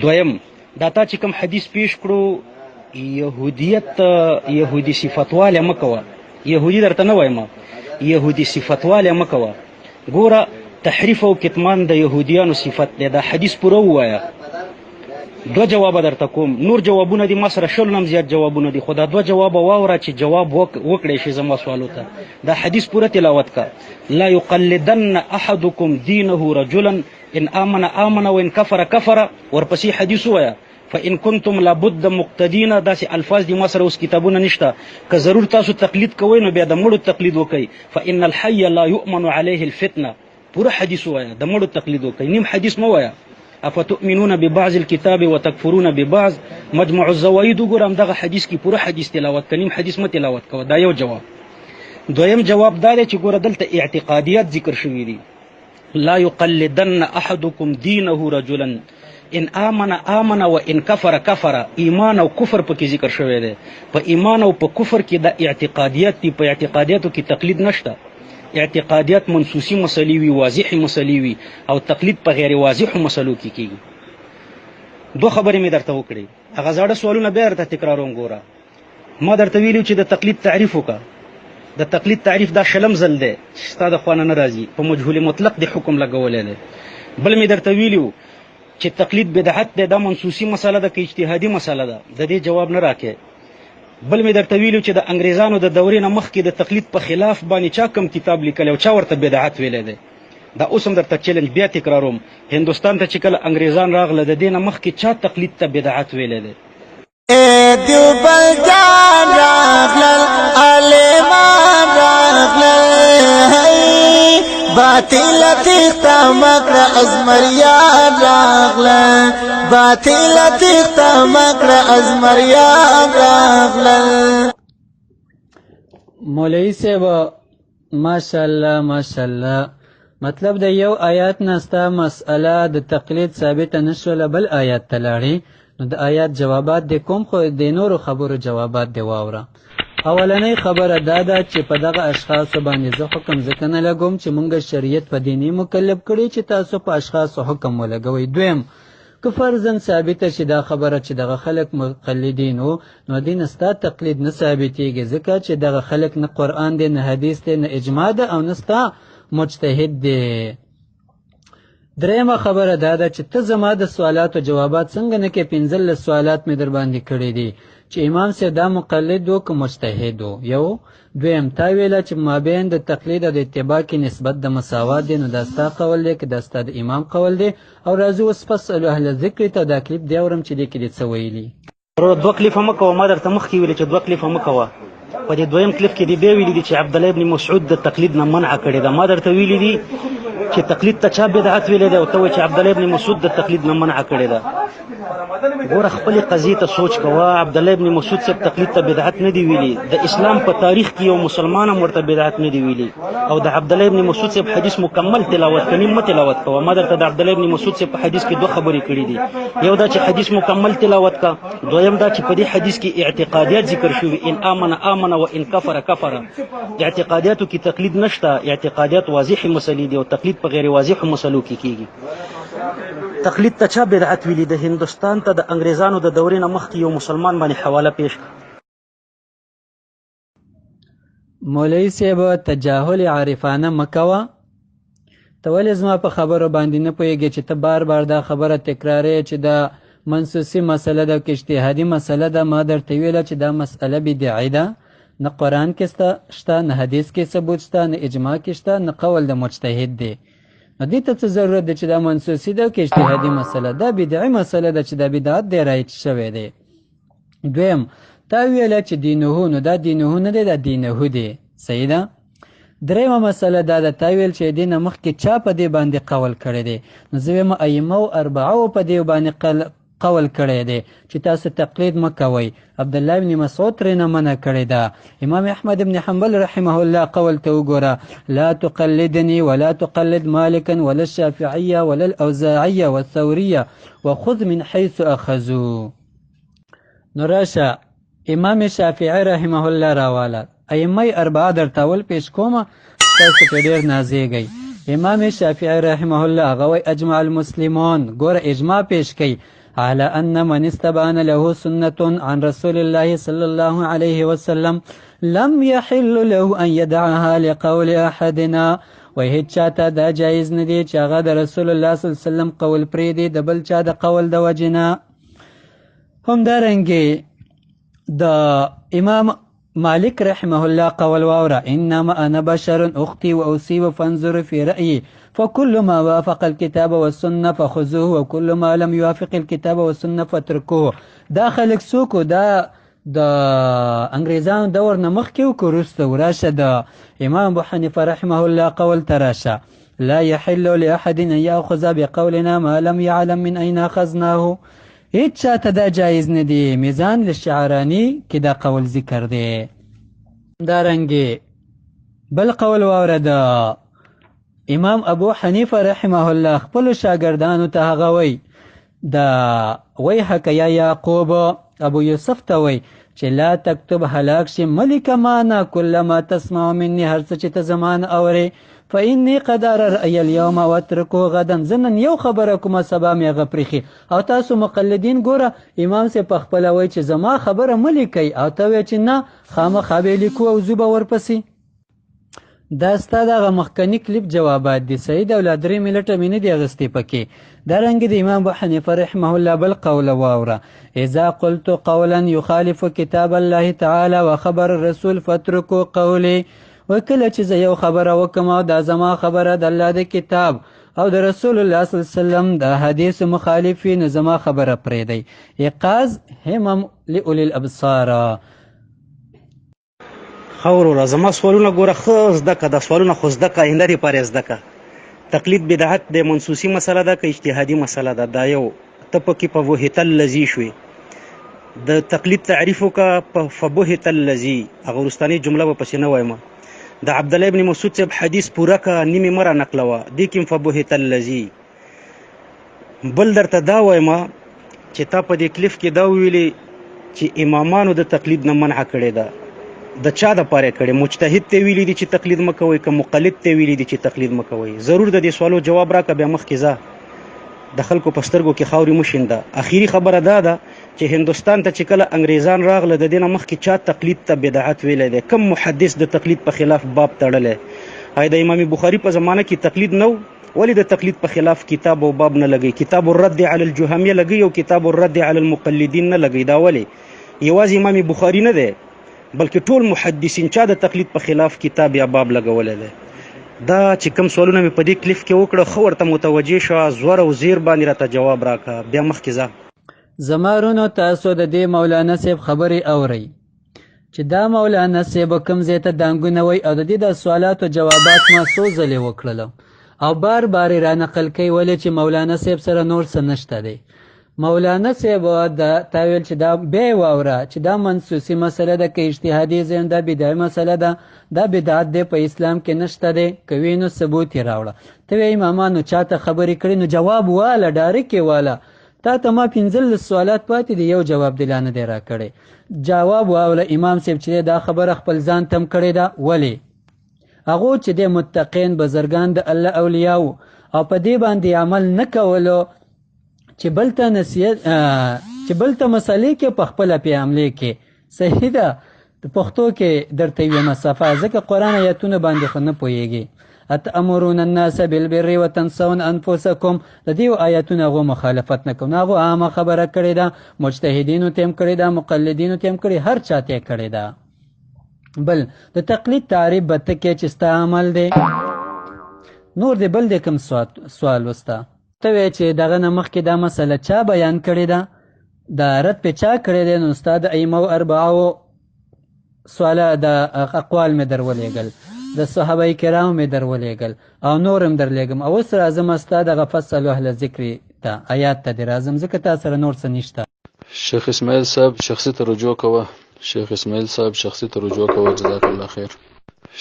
دویم دا تا چې کوم حدیث پیش کړو یهودیت یهودي صفتوالی مه کوه. یهودي درته نه وایم، یهودي صفتوالی مه کوه. ګوره تحریف او کتمان د یهودیانو صفت دی. دا حدیث پوره ووایه. دو جواب درته کوم، نور جوابونه دي ما سره شل نم زیات جوابونه دي، خو دا دو جواب واوره چې جواب وکړی شي زما سوالو ته. دا حدیث پوره تلاوت کا. لا یقلدن احدکم دینه رجلا ان آمن آمن وان کفر کفر. ورپسې حدیث ووایه فان کنتم لابد مقتدین. داسې الفاظ دي ما سره اوس کتابونه نشته. که ضرور تاسو تقلید کوئ نو بیا د مړو تقلید وکئ. فان الحي لا یؤمن علیه الفتنه. پوره حدیث ووایه، د مړو تقلید وکئ، نیم حدیث مه وایه. افتؤمنون ببعض الكتاب وتکفرون ببعض. مجموع الزوائد وګوره همدغه حدیث کې پوره حدیث تلاوت کړه، نیم حدیث مه تلاوت کوه. دا یو جواب. دویم جواب دا دی چې ګوره دلته اعتقادیات ذکر شوي دي. لا یقلدن احدکم دینه رجلا ان آمن آمن و ان کفر کفر. ایمان او کفر پکې ذکر شوی دی. په ایمان او په کفر کې د اعتقادیات دي. په اعتقادیاتو کې تقلید نشته. اعتقادیات منسوسی مسلې وي، واضح مسلې وي، او تقلید په غیر واضح مسلو کې کیږي. دو خبرې مې درته وکړې. هغه زاړه سوالونه بیا درته تکراروم. ګوره ما درته ویلي چې د تقلید تعریف وکړه. د تقلید تعریف دا شلم ځل دی چې ستا د خوا نه راځي په مجهول مطلق د حکم لګولی دی. بل مې درته ویلي وو چې تقلید بدعت دی، دا منسوسي مسله ده که اجتهادي مسله ده، د دې جواب نه راکې. بل مې درته ویلي چې د انګریزانو د دورې نه مخکې د تقلید په خلاف باندې چا کم کتاب لیکلی او چا ورته بدعت ویلی دی. دا اوس هم درته چیلنج بیا تکراروم، هندوستان ته چې کله انګریزان راغله د دې نه مخکې چا تقلید ته بدعت ویلی دی؟ دیوبند جان راغلل عالمان راغلل باطل تیختا مکر ازمریان راغلل باطل تیختا مکر ازمریان راغلل. مولوی صاحب ماشاءالله ماشاءالله، مطلب د یو آیات نه ستا مسئله د تقلید ثابته نشوله بل آیات ته لاړې، نو د آیات جوابات د کوم خو د نورو خبرو جوابات دی واوره. اولنۍ خبره دا ده چې په دغه اشخاصو باندې زه حکم ځکه نه لګوم چې مونږ شریعت په دیني مکلف کړي چې تاسو په اشخاصو حکم ولګوئ. دویم که فرضاً ثابته چې دا خبره چې دغه خلک مقلدین وو نو دین ستا تقلید نه ثابتېږي ځکه چې دغه خلک نه قرآن دی نه حدیث دی نه اجماع ده او نه ستا مجتهد دی. دریمه خبره دا ده چې ته زما د سوالاتو جوابات څنګه نه کې 15 سوالات مې در باندې کړي دي چې امام صاحب دا مقلد و که مجتهد و. یو دویم تا ویله چې مابین د تقلید او د اتباع کې نسبت د مساوات دی، نو دا ستا قول دی که دا ستا د امام قول دی؟ او راځو اوس فاسألو اهل ذکر ته دا کلیپ دی اورم چې دې کې دې څه ویلي. دوه کلیپه مه کوه، ما درته مخکې ویلې چې دوه کلیپه مه کوه. په دې دویم کلیپ کې دې بیا ویلي دي چې عبدالله ابن مسعود د تقلید نه منع کړې ده. ما درته ویلي دي چې تقلید ته چا بدعت ویلی دی او ته وایې چې عبدالله ابن مسعود د تقلید نه منع کړې ده. ګوره خپلې قضیې ته سوچ کوه. عبدالله ابن مسعود صاحب تقلید ته بدعت نه دی ویلي، د اسلام په تاریخ کې یو مسلمان هم ورته بدعت نه دی ویلي. او د عبدالله ابن مسعود صاحب حدیث مکمل تلاوت کړه، نیم مه تلاوت کوه. ما درته د عبدالله ابن مسعود صاحب په حدیث کې دوه خبرې کړي دي، یو دا چې حدیث مکمل تلاوت کا، دویم دا چې په دې حدیث کې اعتقادیات ذکر شوي، ان آمن آمن و ان کفر کفر. اعتقادیاتو کې تقلید نشته، اعتقادیات واضح مسلې دي او تقلید په غیر واضح مسلو کې کیږي. تقلید ته چا بدعت ویلي؟ د هندوستان ته د انګریزانو د دورې نه مخکې یو مسلمان باندې حواله پیش کړه. مولوی صاحب تجاهل عارفانه مکوه. ته ولې زما په خبرو باندې نه پوهېږې چې ته بار بار دا خبره تکرارې چې دا منسوسي مسله ده که اجتهادي مسله ده؟ ما درته ویله چې دا مسئله بدعي ده، نه قرآن کې شته نه حدیث کې ثبوت شته نه اجماع کې شته نه قول د مجتهد دی. نو دې ته څه ضرورت دی چې دا منسوسي ده که اجتهادي مسله؟ دا بدعي مسله ده چې دا بدعت دی رایج شوی دی. دویم تا ویله چې دینهو، نو دا دینهو نه دی، دا دینهو دی. صحیح ده. دریمه مسله دا ده تا ویل چې دې نه مخکې چا په دې باندې قول کړی دی؟ نو زه وایم ائمه او اربعو په دې باندې قول کړی دی چې تاسو تقلید مه کوئ. عبدالله ابن مسعود ترې نه منع کړې ده. امام احمد ابن حنبل رحمه الله قول ته وګوره، لا تقلدني ولا تقلد مالكا ولا الشافعية ولا الأوزاعية والثورية وخذ من حيث أخذوا. نو راشه امام شافعي رحمه الله راواله، ائمه اربعه درته ول پیش کومه، تاسو په ډېر نازېږئ. امام شافعي رحمه الله هغه وایي اجمع المسلمون، ګوره اجماع پیش کوي، على أن من استبان له سنة عن رسول الله صلى الله عليه وسلم لم يحل له أن يدعها لقول أحدنا. وهیڅ چاته دا جایز نه دی چې هغه د رسول الله صلی الله علیه وسلم قول پرېږدي د بل چا د قول د وجې نه. همدارنګې د امام مالک رحمه الله قول واوره، انما انا بشر اختی و اصیب فانظر في رأيي فكل ما وافق الكتاب والسنه فخذوه وكل ما لم يوافق الكتاب والسنه فاتركوه. دا خلک څوک دا د انګریزانو دور نه مخکې و که وروسته وراشه د امام ابو حنیفه رحمه الله قول تراشه، لا يحل لاحد ان ياخذ بقولنا ما لم يعلم من اين اخذناه. هیڅ چاته دا جایز نه دی. میزان للشعرانی کې دا قول ذکر دی. دارنګې بل قول واوره د امام ابو حنیفه رحمه الله خپلو شاګردانو ته هغه وی دا ویحک یا یعقوب ابو یوسف ته وی چې لا تکتب هلاک شي ملک مانا کل ما تسمع مني، هر څه چې ته زمان اورې، فإني قد أرى رأي اليوم واتركه غدا. زنن یو خبره کومه سبا مې هغه پرېښي. او تاسو مقلدین ګوره امام صاحب په خپله وایي چې زما خبره مه لیکئ او ته وایې چې نه خامخا به یې لیکو او زه به ورپسې. دا ستا دغه مخکني کلیپ جوابات دي صحیح ده او لا 3 منټه مې نه دي اغوستې پکې دارنګې د امام ابو حنیفه رحمه الله بل قوله واوره اذا قلت قولا يخالف کتاب الله تعالی وخبر الرسول فاتركوا قولي وکله چې زه یو خبره وکم او دا زما خبره د الله د کتاب او د رسول الله صلی الله علیه وسلم د حدیث مخالفین زما خبره پرېږدئ ایقاظ همم لأولی الابصار خورو زما سوالونه ګوره ښه زده که دا سوالونه خو زده که آینده دپاره یې زده که تقلید بدعت د منسوسي مسله ده که اجتهادي مسله ده دا یو ته پکې په وهیت الذي شوې د تقلید تعریف وکړه په فبهت الذي هغه وروستنۍ جمله به پسې نه وایم د عبدالله ابن مسعود صاحب حدیث پوره که نیمې مه رانقلوه دې کې فبهت الذي بل درته دا وایم چې تا په دې کلیف کې دا ویلې چې امامانو د تقلید نه منع کړې ده د چا دپاره کړې مجتهد ته ویلي دي چې تقلید مه کوئ که مقلد ته ویلي دي چې تقلید مه کوئ ضرور د دې سوالو جواب راکړه بیا مخکې ځه د خلکو په سترګو کې خاورې مه شینده اخري خبره دا ده چې هندوستان ته چې کله انګریزان راغله د دې نه مخکې چا تقلید ته بدعت ویلی دی کم محدث د تقلید په خلاف باب تړلی آیا د امام بخاري په زمانه کې تقلید نه ولې د تقلید په خلاف کتاب او باب نه لګوي کتاب الرد علی الجهمیه لګوي او کتاب الرد علی المقلدین نه لګوي دا ولې یوازې امام بخاري نه دی بلکې ټول محدثین چا د تقلید په خلاف کتاب یا باب لګولی دی دا چې کوم سوالونه مې په دې کلیف کې وکړه ښه ورته متوجه شه زور او زیر باندې راته جواب راکړه بیا مخکې ځه زما رونو تاسو د دې مولانا صاحب خبرې اورئ چې دا مولانا صاحب کوم ځای ته دانګونه وایي او د دې د سوالاتو جوابات ما څو ځلې وکړله او بار بار یې رانقل کوي ولې چې مولانا صاحب سره نور څه نشته دی مولانا صاحب دا تاویل چې دا بیا واوره چې دا منسوسي مسله ده که اجتهادي ذهن دا بدعي مسله ده دا بدعت دی په اسلام کې نشته دی که وي نو ثبوت یې راوړه ته وایې امامانو چاته خبرې کړي نو جواب واله ډایرک یې واله تا ته ما 15 سوالات پاتې دي یو جواب دی لا نه دی راکړی جواب واوله امام صاحب چې دا خبره خپل ځان تم کړې ده ولې هغو چې د متقین بزرګان د الله اولیاو او په دې باندې عمل نه کولو چې بلته نصیحت چې بلته مسلې کې په خپل په عملې کې صحیح ده پښتو کې درته یو مسافه ځکه قران آیاتونه باندې خو نه پوهیږي اتامرون الناس بالبر وتنسون انفسکم د دې آیاتونه غو مخالفت نه کوي هغه عامه خبره کړې ده مجتهدینو تیم کړې ده مقلدینو تیم کړې هر چاته کړې ده بل د تقلید تعریف بته کې چې ستا عمل دی نور دی بل د کوم سوال وستا ته وی چې دغه نه مخکې دا مسله چا بیان کړې ده دا رد په چا کړی دی نو ستا د ائمه اربعو سواله د اقوال مې درولېږل د صحابه کرام مې درولېږل او نور هم درلېږم او اوس راځم ستا دغه فصل اهل ذکر ته آیات ته دې راځم ځکه تا سره نور څه نشته شیخ اسماعیل صاحب شخصي ته رجوع کوه شیخ اسماعیل صاحب شخصي ته رجوع کوه جزاک الله خیر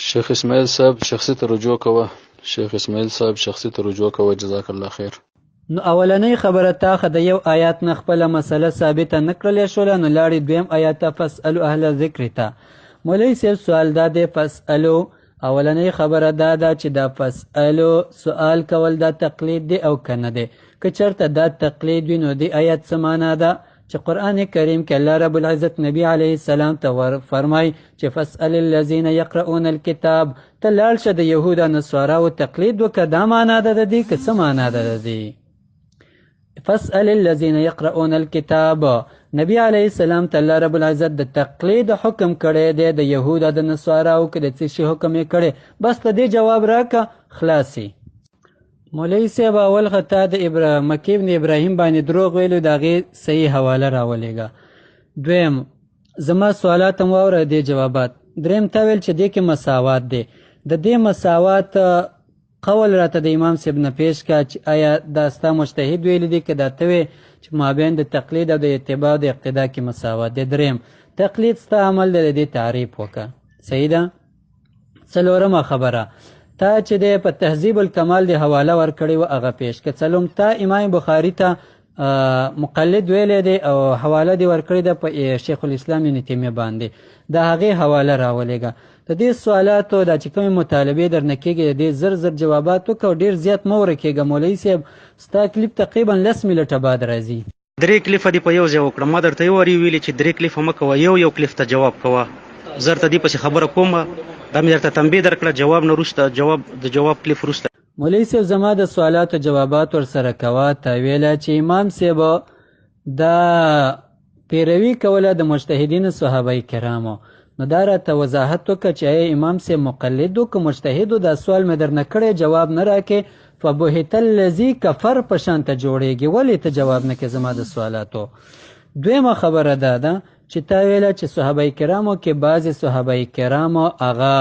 شیخ اسماعیل صاحب شخصي ته رجوع کوه شیخ اسماعیل صاحب شخصي ته رجوع کوه جزاک الله خیر نو اولنۍ خبره تاخه د یو آیات نه خپل مسله ثابته نکړلې شول نو لاړې دویم آیات فاسالو اهل ذکر ته مولوی صاحب سوال دا دی فاسالو اولنۍ خبره دا ده چې دا فاسالو سوال کول دا تقلید دی او کنه دی که چېرته دا تقلید وي نو دی آیات څه معنا ده چې قرآن کریم کې الله رب العزت نبی علیه السلام ته فرمای چې فاسأل الذین یقرؤون الکتاب ته لاړ شه د یهود او نصاراو تقلید وکړه دا معنا ده د دې که څه معنا ده د دې فاسأل الذین یقرؤون الکتاب نبی علیه السلام ته الله رب العزت د تقلید حکم کړی دی د یهود او د نصاراو کې د څه شي حکم یې کړی بس ته دې جواب راکړه خلاصي مولوی صاحب اول خطا د مکی ابن ابراهیم باندې دروغ ویلو د هغې صحیح حواله راولېږه دویم زما سوالات هم واوره دې جوابات دریم تا ویل چې دې کې مساوات دی د دې مساوات قول راته د امام صاحب نه پیش کا چې آیا دا ستا مجتهد ویلی دی که دا ته وی چې مابین د تقلید او د اتباع د اقتدا کې مساوات دی دریم تقلید ستا عمل دی د دې تعریف وکړه صحیح ده څلورمه خبره تا چې دی په تهذیب الکمال دی حواله ورکړې و هغه پیش که څلورم تا امام بخاري ته مقلد ویلی دی او حواله دی ورکړې ده په شیخ الاسلام ابن تیمیه باندې د هغې حواله راولېږه د دې سوالاتو دا چې کومې مطالبې درنه کېږي د دې زر زر جوابات وکړه او ډېر زیات مه ورکېږه مولوي صاحب ستا کلیپ تقریبا 10 منټه بعد راځي 3 کلیفه دې په یو ځای وکړه ما درته یو وارې ویلې چې 3 کلیفه مه کوه یو کلیف ته جواب کوه زر ته دې پسې خبره کومه دا مې درته تنبیه درکړه جواب نه وروسته د جواب کلیف وروسته. مولوي صاحب زما د سوالاتو جوابات ورسره کوه. تا ویله چې امام صاحب دا پیروي کوله د مجتهدینو صحابه کرامو، نو دا راته وضاحت وکړه چې آیا امام صاحب مقلد و که مجتهد و؟ دا سوال مې درنه کړی، جواب نه راکې. فبهت الذي کفر په شان ته جوړېږي، ولې ته جواب نه کې زما د سوالاتو؟ دویمه خبره دا ده چې تا ویله چې صحابه کرامو کې بعضې صحابه کرامو هغه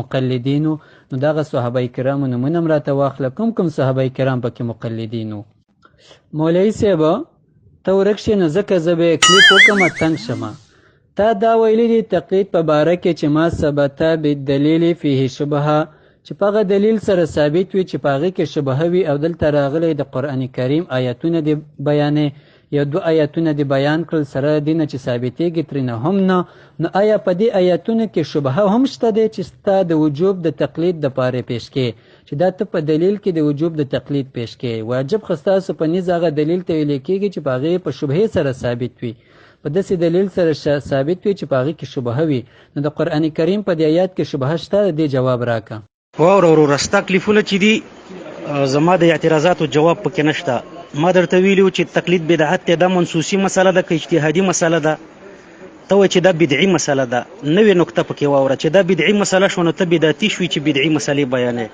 مقلدینو، نو دغه صحابه کرامو نومونه هم راته واخله، کوم صحابه کرام پکې مقلدینو؟ مولوي صاحب ته ورک شې نو ځکه زه به کلیپ وکړم تنګ شمه. تا دا ویلی دی تقلید په باره کې چې ما ثبته بالدلیل فیه شبهه، چې په هغه دلیل سره ثابت وي چې په هغې کې شبهه وي، او دلته راغلی د قرآن کریم آیاتونه دې بیانې، یو 2 آیاتونه دې بیان کړل، سره دې نه چې ثابتېږي ترېنه هم نه. نو آیا په دې آیاتونو کې شبهه هم شته دی چې ستا د وجوب د تقلید دپاره پیش کې، چې دا ته په دلیل کې د وجوب د تقلید پیش کې؟ واجب خو ستاسو په نیز هغه دلیل ته ویلی کېږي چې په هغې په شبهې سره ثابت وي، په داسې دلیل سره ثابت وي چې په هغې کې شبهه وي. نو د قرآن کریم په دې آیات کې شبهه شته؟ دې جواب راکړه. واوره وروره، ستا کلیفونه چې دي زما د اعتراضاتو جواب پکې نشته. ما درته ویلي و چې تقلید بدعت دی، دا منسوسي مسله ده که اجتهادي مسله ده؟ ته وایې چې دا بدعي مسله ده. نوې نکته پکې واوره چې دا بدعي مسله شو نو ته بدعتي شوي چې بدعي مسلې بیانې.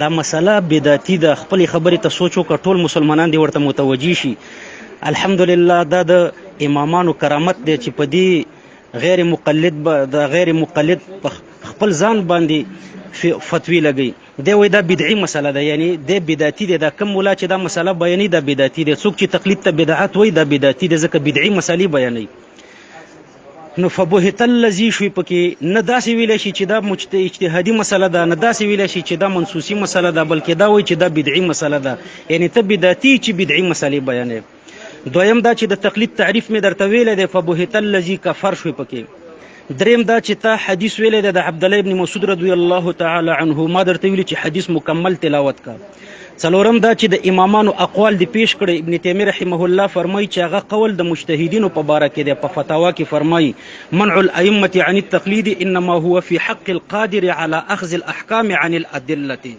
دا مسله بدعتي ده. خپلې خبرې ته سوچ وکړه، ټول مسلمانان دې ورته متوجي شي. الحمدلله دا د امامانو کرامت دی چې په دې غیر مقلد په خپل ځان باندې فتوی لګي. دی وایي دا بدعي مسله ده، یعنی دی بدعتي دی. دا کم مولا چې دا مسله بیانوي دا بدعتي دی. څوک چې تقلید ته بدعت وایي دا بدعتي دی، ځکه بدعي مسلې بیانوي. نو فبهت الذي شوي پکې نه داسې ویلی شي چې دا اجتهادي مسله ده، نه داسې ویلی شي چې دا منسوسي مسله ده، بلکې دا وایي چې دا بدعي مسله ده، یعنی ته بدعتي چې بدعي مسلې بیانوي. دویم دا چې د تقلید تعریف مې درته ویلی دی، فبهت الذي کفر شوي پکې. دریم دا چې تا حدیث ویلی دی د عبدالله ابن مسعود رضی الله تعالی عنه، ما درته ویلي چې حدیث مکمل تلاوت کا. څلورم دا چې د امامانو اقوال دی پیش کړی. ابن تیمیه رحمه الله فرمایي چې هغه قول د مجتهدینو په باره کې دی. په فتاوا کې فرمایي منع الائمه عن التقلید انما هو في حق القادر على اخذ الاحکام عن الادله.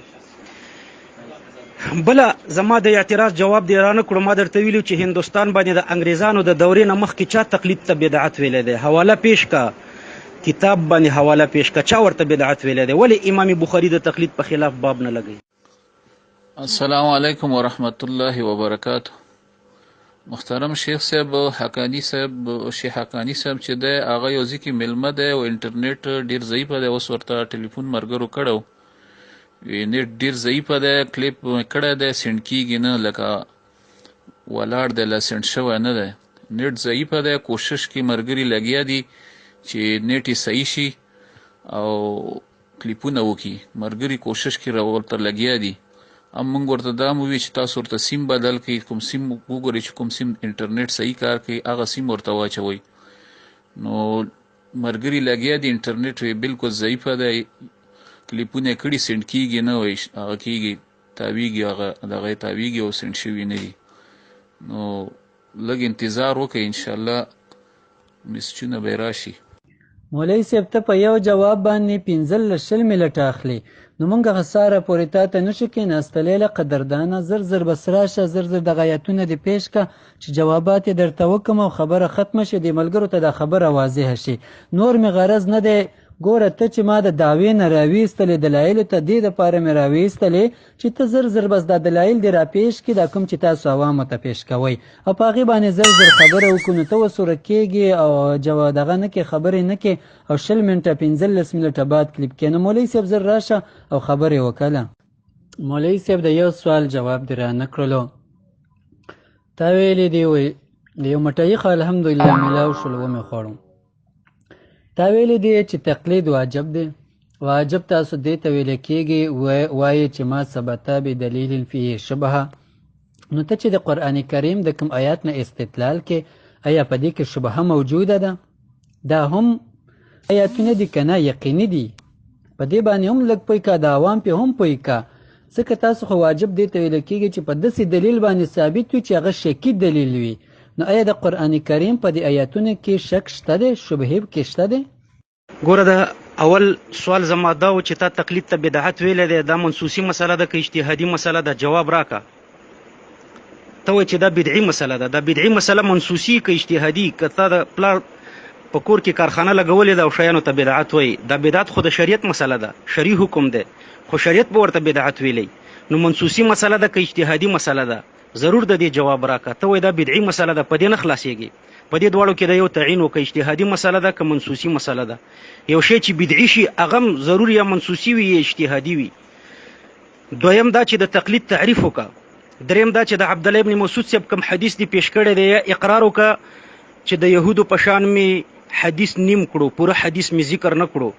بله زما د اعتراض جواب دی رانه کړو. ما درته ویلي چې هندوستان باندې د انګریزانو د دورې نه مخکې چا تقلید ته بدعت ویلی دی؟ حواله پیش کا، کتاب باندې حواله پیش کا، چا ورته بدعت ویلی دی؟ ولې امام بخاري د تقلید په خلاف باب نه لګوي؟ السلام علیکم ورحمت الله وبرکاته. محترم شیخ صاحب حقانی صاحب، شیخ حقانی صاحب چې دی هغه یو ځای کې میلمه دی او انټرنیټ ډېر ضعیفه دی. اوس ورته ټلیفون ملګرو کړی نیټ ډېر ضعیفه دی، کلیپ کړی دی سینډ کېږي نه، لکه ولاړ دی لا سینډ شوی نه دی. نیټ ضعیفه دی، کوشش کې ملګري لګیا دي چې نیټ یې صحیح شي او کلیپونه وکړي. ملګري کوشش کې ورته لګیا دي. موږ ورته دا مو وی چې تاسو ورته سیم بدل کړئ، کوم سیم وګورئ چې کوم سیم انټرنیټ صحیح کار کوي هغه سیم ورته واچوئ. نو ملګري لګیا دي، انټرنیټ بالکل ضعیفه دی، کلیپونه یې کړي سینډ کېږي نه، وایي هغه کېږي تاویږي، هغه دغه یې تاویږي او سینډ شوي نه دي. نو لږ انتظار وکړئ، انشاءالله میسجونه به یې راشي. مولوي صاحب ته په یو جواب باندې 15-20 منټه اخلي، نو موږ هغه ساره پورې تا ته نشو کېناستلی. له قدردانه زر بس راشه، زر دغه آیتونه دې پیش که چې جوابات یې درته وکړم او خبره ختمه شي، دې ملګرو ته دا خبره واضحه شي. نور مې غرض نه دی. ګوره ته چې ما د دعوې نه راویستلې دلایلو ته، دې دپاره مې راویستلې چې ته زر بس دا دلایل دې راپیش کړي، دا کوم چې تاسو عوامو ته پیش کوئ، او په هغې باندې زر خبره وکړو. نو ته وسوره کېږي او دغه نه کې خبرې نه کې، او 20 منټه 15 منټه بعد کلیپ کې. نو مولوي صاحب زر راشه او خبرې وکړه. مولوي صاحب د یو سوال جواب دې رانه کړلو. تا ویلې دی وایي د یو مټایي خو الحمدلله میلاو شول ومې خوړم. تا ویلی دی چې تقلید واجب دی. واجب تاسو دې ته ویلی کېږي وایي چې ما ثبته بدلیل فیه شبهه. نو ته چې د قرآن کریم د کوم آیات نه استدلال کې، آیا په دې کې شبهه موجوده ده؟ دا هم آیاتونه دي که نه؟ یقیني دي. په دې باندې هم لږ پوی که، د عوام پې هم پوی که، ځکه تاسو خو واجب دې ته ویلی کېږي چې په داسې دلیل باندې ثابت وي چې هغه شکی دلیل وي. نو آیا د قرآن کریم په دې آیاتونو کې شک شته دی؟ شبهې کې شته دی؟ ګوره د اول سوال زما دا و چې تا تقلید ته بدعت ویلی دی، دا منسوسي مسله ده که اجتهادي مسله ده؟ جواب راکه. ته وایې چې دا بدعي مسله ده. دا بدعي مسله منسوسي که اجتهادي؟ که تا د پلار په کور کې کارخانه لګولې ده او شیانو ته بدعت وایي، دا بدعت خو د شریعت مسله ده، شرعي حکم دی، خو شریعت به ورته بدعت ویلی. نو منسوسي مسله ده که اجتهادي مسله ده؟ ضرور د دې جواب راکه. ته وایې دا بدعي مسله ده، په دې نه خلاصېږي. په دې دواړو کې د یو تعین و، که اجتهادي مسله ده که منسوسي مسله ده. یو شی چې بدعي شي هغه هم ضرور یا منسوسي وي یا اجتهادي وي. دویم دا چې د تقلید تعریف وکړه. دریم دا چې د عبدالله ابن مسعود صاحب کوم حدیث دی پیش کړی دی، یا اقرار وکړه چې د یهودو په شان می حدیث نیم کړو، پوره حدیث می ذکر نه کړو،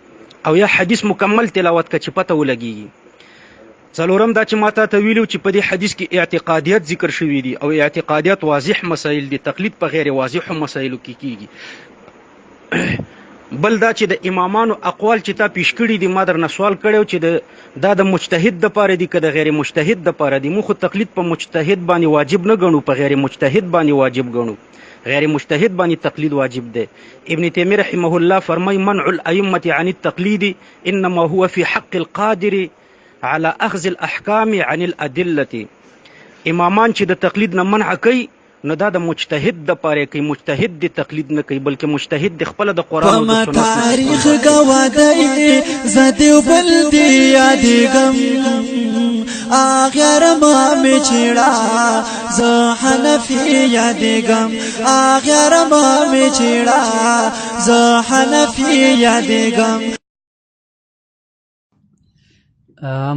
او یا حدیث مکمل تلاوت کړه چې پته ولګیږي. څلورم دا چې ماته ته ویلو چې په دې حدیث کې اعتقادیات ذکر شوي دي، او اعتقادیات واضح مسائل دي، تقلید په غیر واضح مسایلو کې کیږي. بل دا چې د امامانو اقوال چې تا پیش کړي دي، ما درنه سوال کړی چې دا د مجتهد دپاره دي که د غیر مجتهد دپاره دي؟ موږ خو تقلید په مجتهد باندې واجب نه ګڼو، په غیر مجتهد باندې واجب ګڼو. غیر مجتهد باندې تقلید واجب دی. ابن تیمیه رحمه الله فرمای منع الائمه عن التقلید انما هو في حق القادر على اخذ الاحکام عن الادله. امامان چې د تقلید نه منع کوي نو دا د مجتهد د پاره کوي، مجتهد د تقلید نه کوي، بلکې مجتهد د خپل د قرآن او د سنت تاریخ گوادی زدیو بل دی یادګم اخر ما می چیڑا ز حنفی یادګم اخر ما می چیڑا ز حنفی یادګم.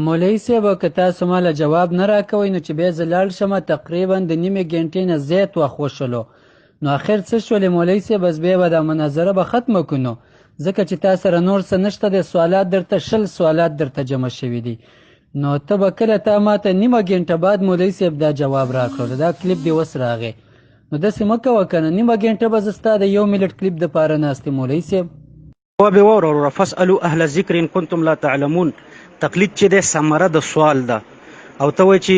مولوی صاحب که تاسو ماله جواب نه راکوئ نو چې بیا زه لاړ شمه، تقریبا د نیمې ګنټې نه زیات وخت وشلو. نو اخر څه شولې مولوی صاحب؟ بس بیا به دا مناظره به ختمه کړو، ځکه چې تا سره نور څه نشته دی. سوالات درته 20 سوالات درته جمع شوي دي. نو ته به کله تا ماته نیمه ګنټه بعد مولوی صاحب دا جواب راکړو، دا کلیپ دی اوس راغی. نو داسې مه کوه که نه، نیمه ګنټه به زه ستا د 1 منټ کلیپ دپاره ناست یم مولوی صاحب. جواب یې واوره. فاسألوا اهل الذکر ان کنتم لا تعلمون. تقلید چې دی ثمره د سوال ده. او ته وایې چې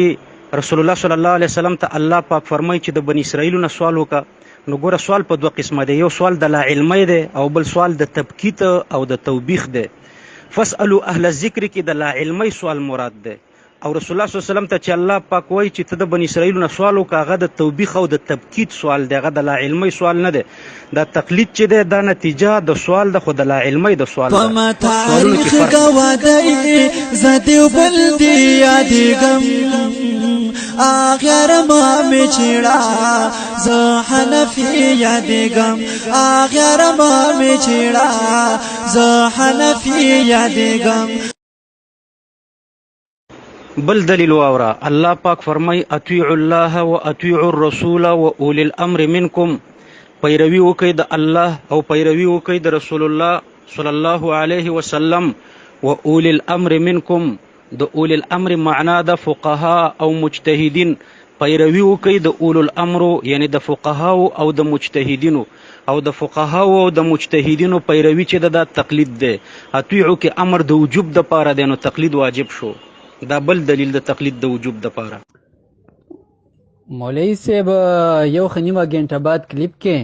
رسول الله صلی الله علیه وسلم ته الله پاک فرمایي چې د بني اسرائیلو نه سوال وکړه. نو ګوره سوال په 2 قسمه دی، یو سوال د لا علمۍ دی او بل سوال د تبکیت او د توبیخ دی. فاسألوا اهل الذکر کې د لا علمۍ سوال مراد دی، او رسول الله صلی الله علیه وسلم ته چې الله پاک وایي چې ته د بني اسرائیلو نه سوال وکړه، هغه د توبیخ او د تبکیت سوال دی، هغه د لا علمۍ سوال نه دی. دا تقلید چې دی دا نتیجه د سوال ده، خو د لا علمۍ د سوال ده. پما تاریخ گوادی زدیو بل دی یادګم اخر ما می چیڑا ز حنفی یادګم اخر ما می چیڑا ز حنفی یادګم. بل دلیل واوره. الله پاک فرمای اطیعوا الله و اطیعوا الرسول و اولی الامر منکم. پیروي وکړئ د الله او پیروي وکړئ د رسول الله صلی الله علیه وسلم. و اولی الامر منکم، د اولی الامر معنا د فقها او مجتهدین. پیروي وکړئ د اولو الامر یعنی د فقهاو او د مجتهدینو، او د فقهاو او د مجتهدینو پیروي چې دا تقلید دی. اطیعو کې امر د وجوب د پاره دی، نو تقلید واجب شو. دا بل دلیل د تقلید د وجوب د پاره. مولوی صاحب یو نیمه ګنټه بعد کلیپ کې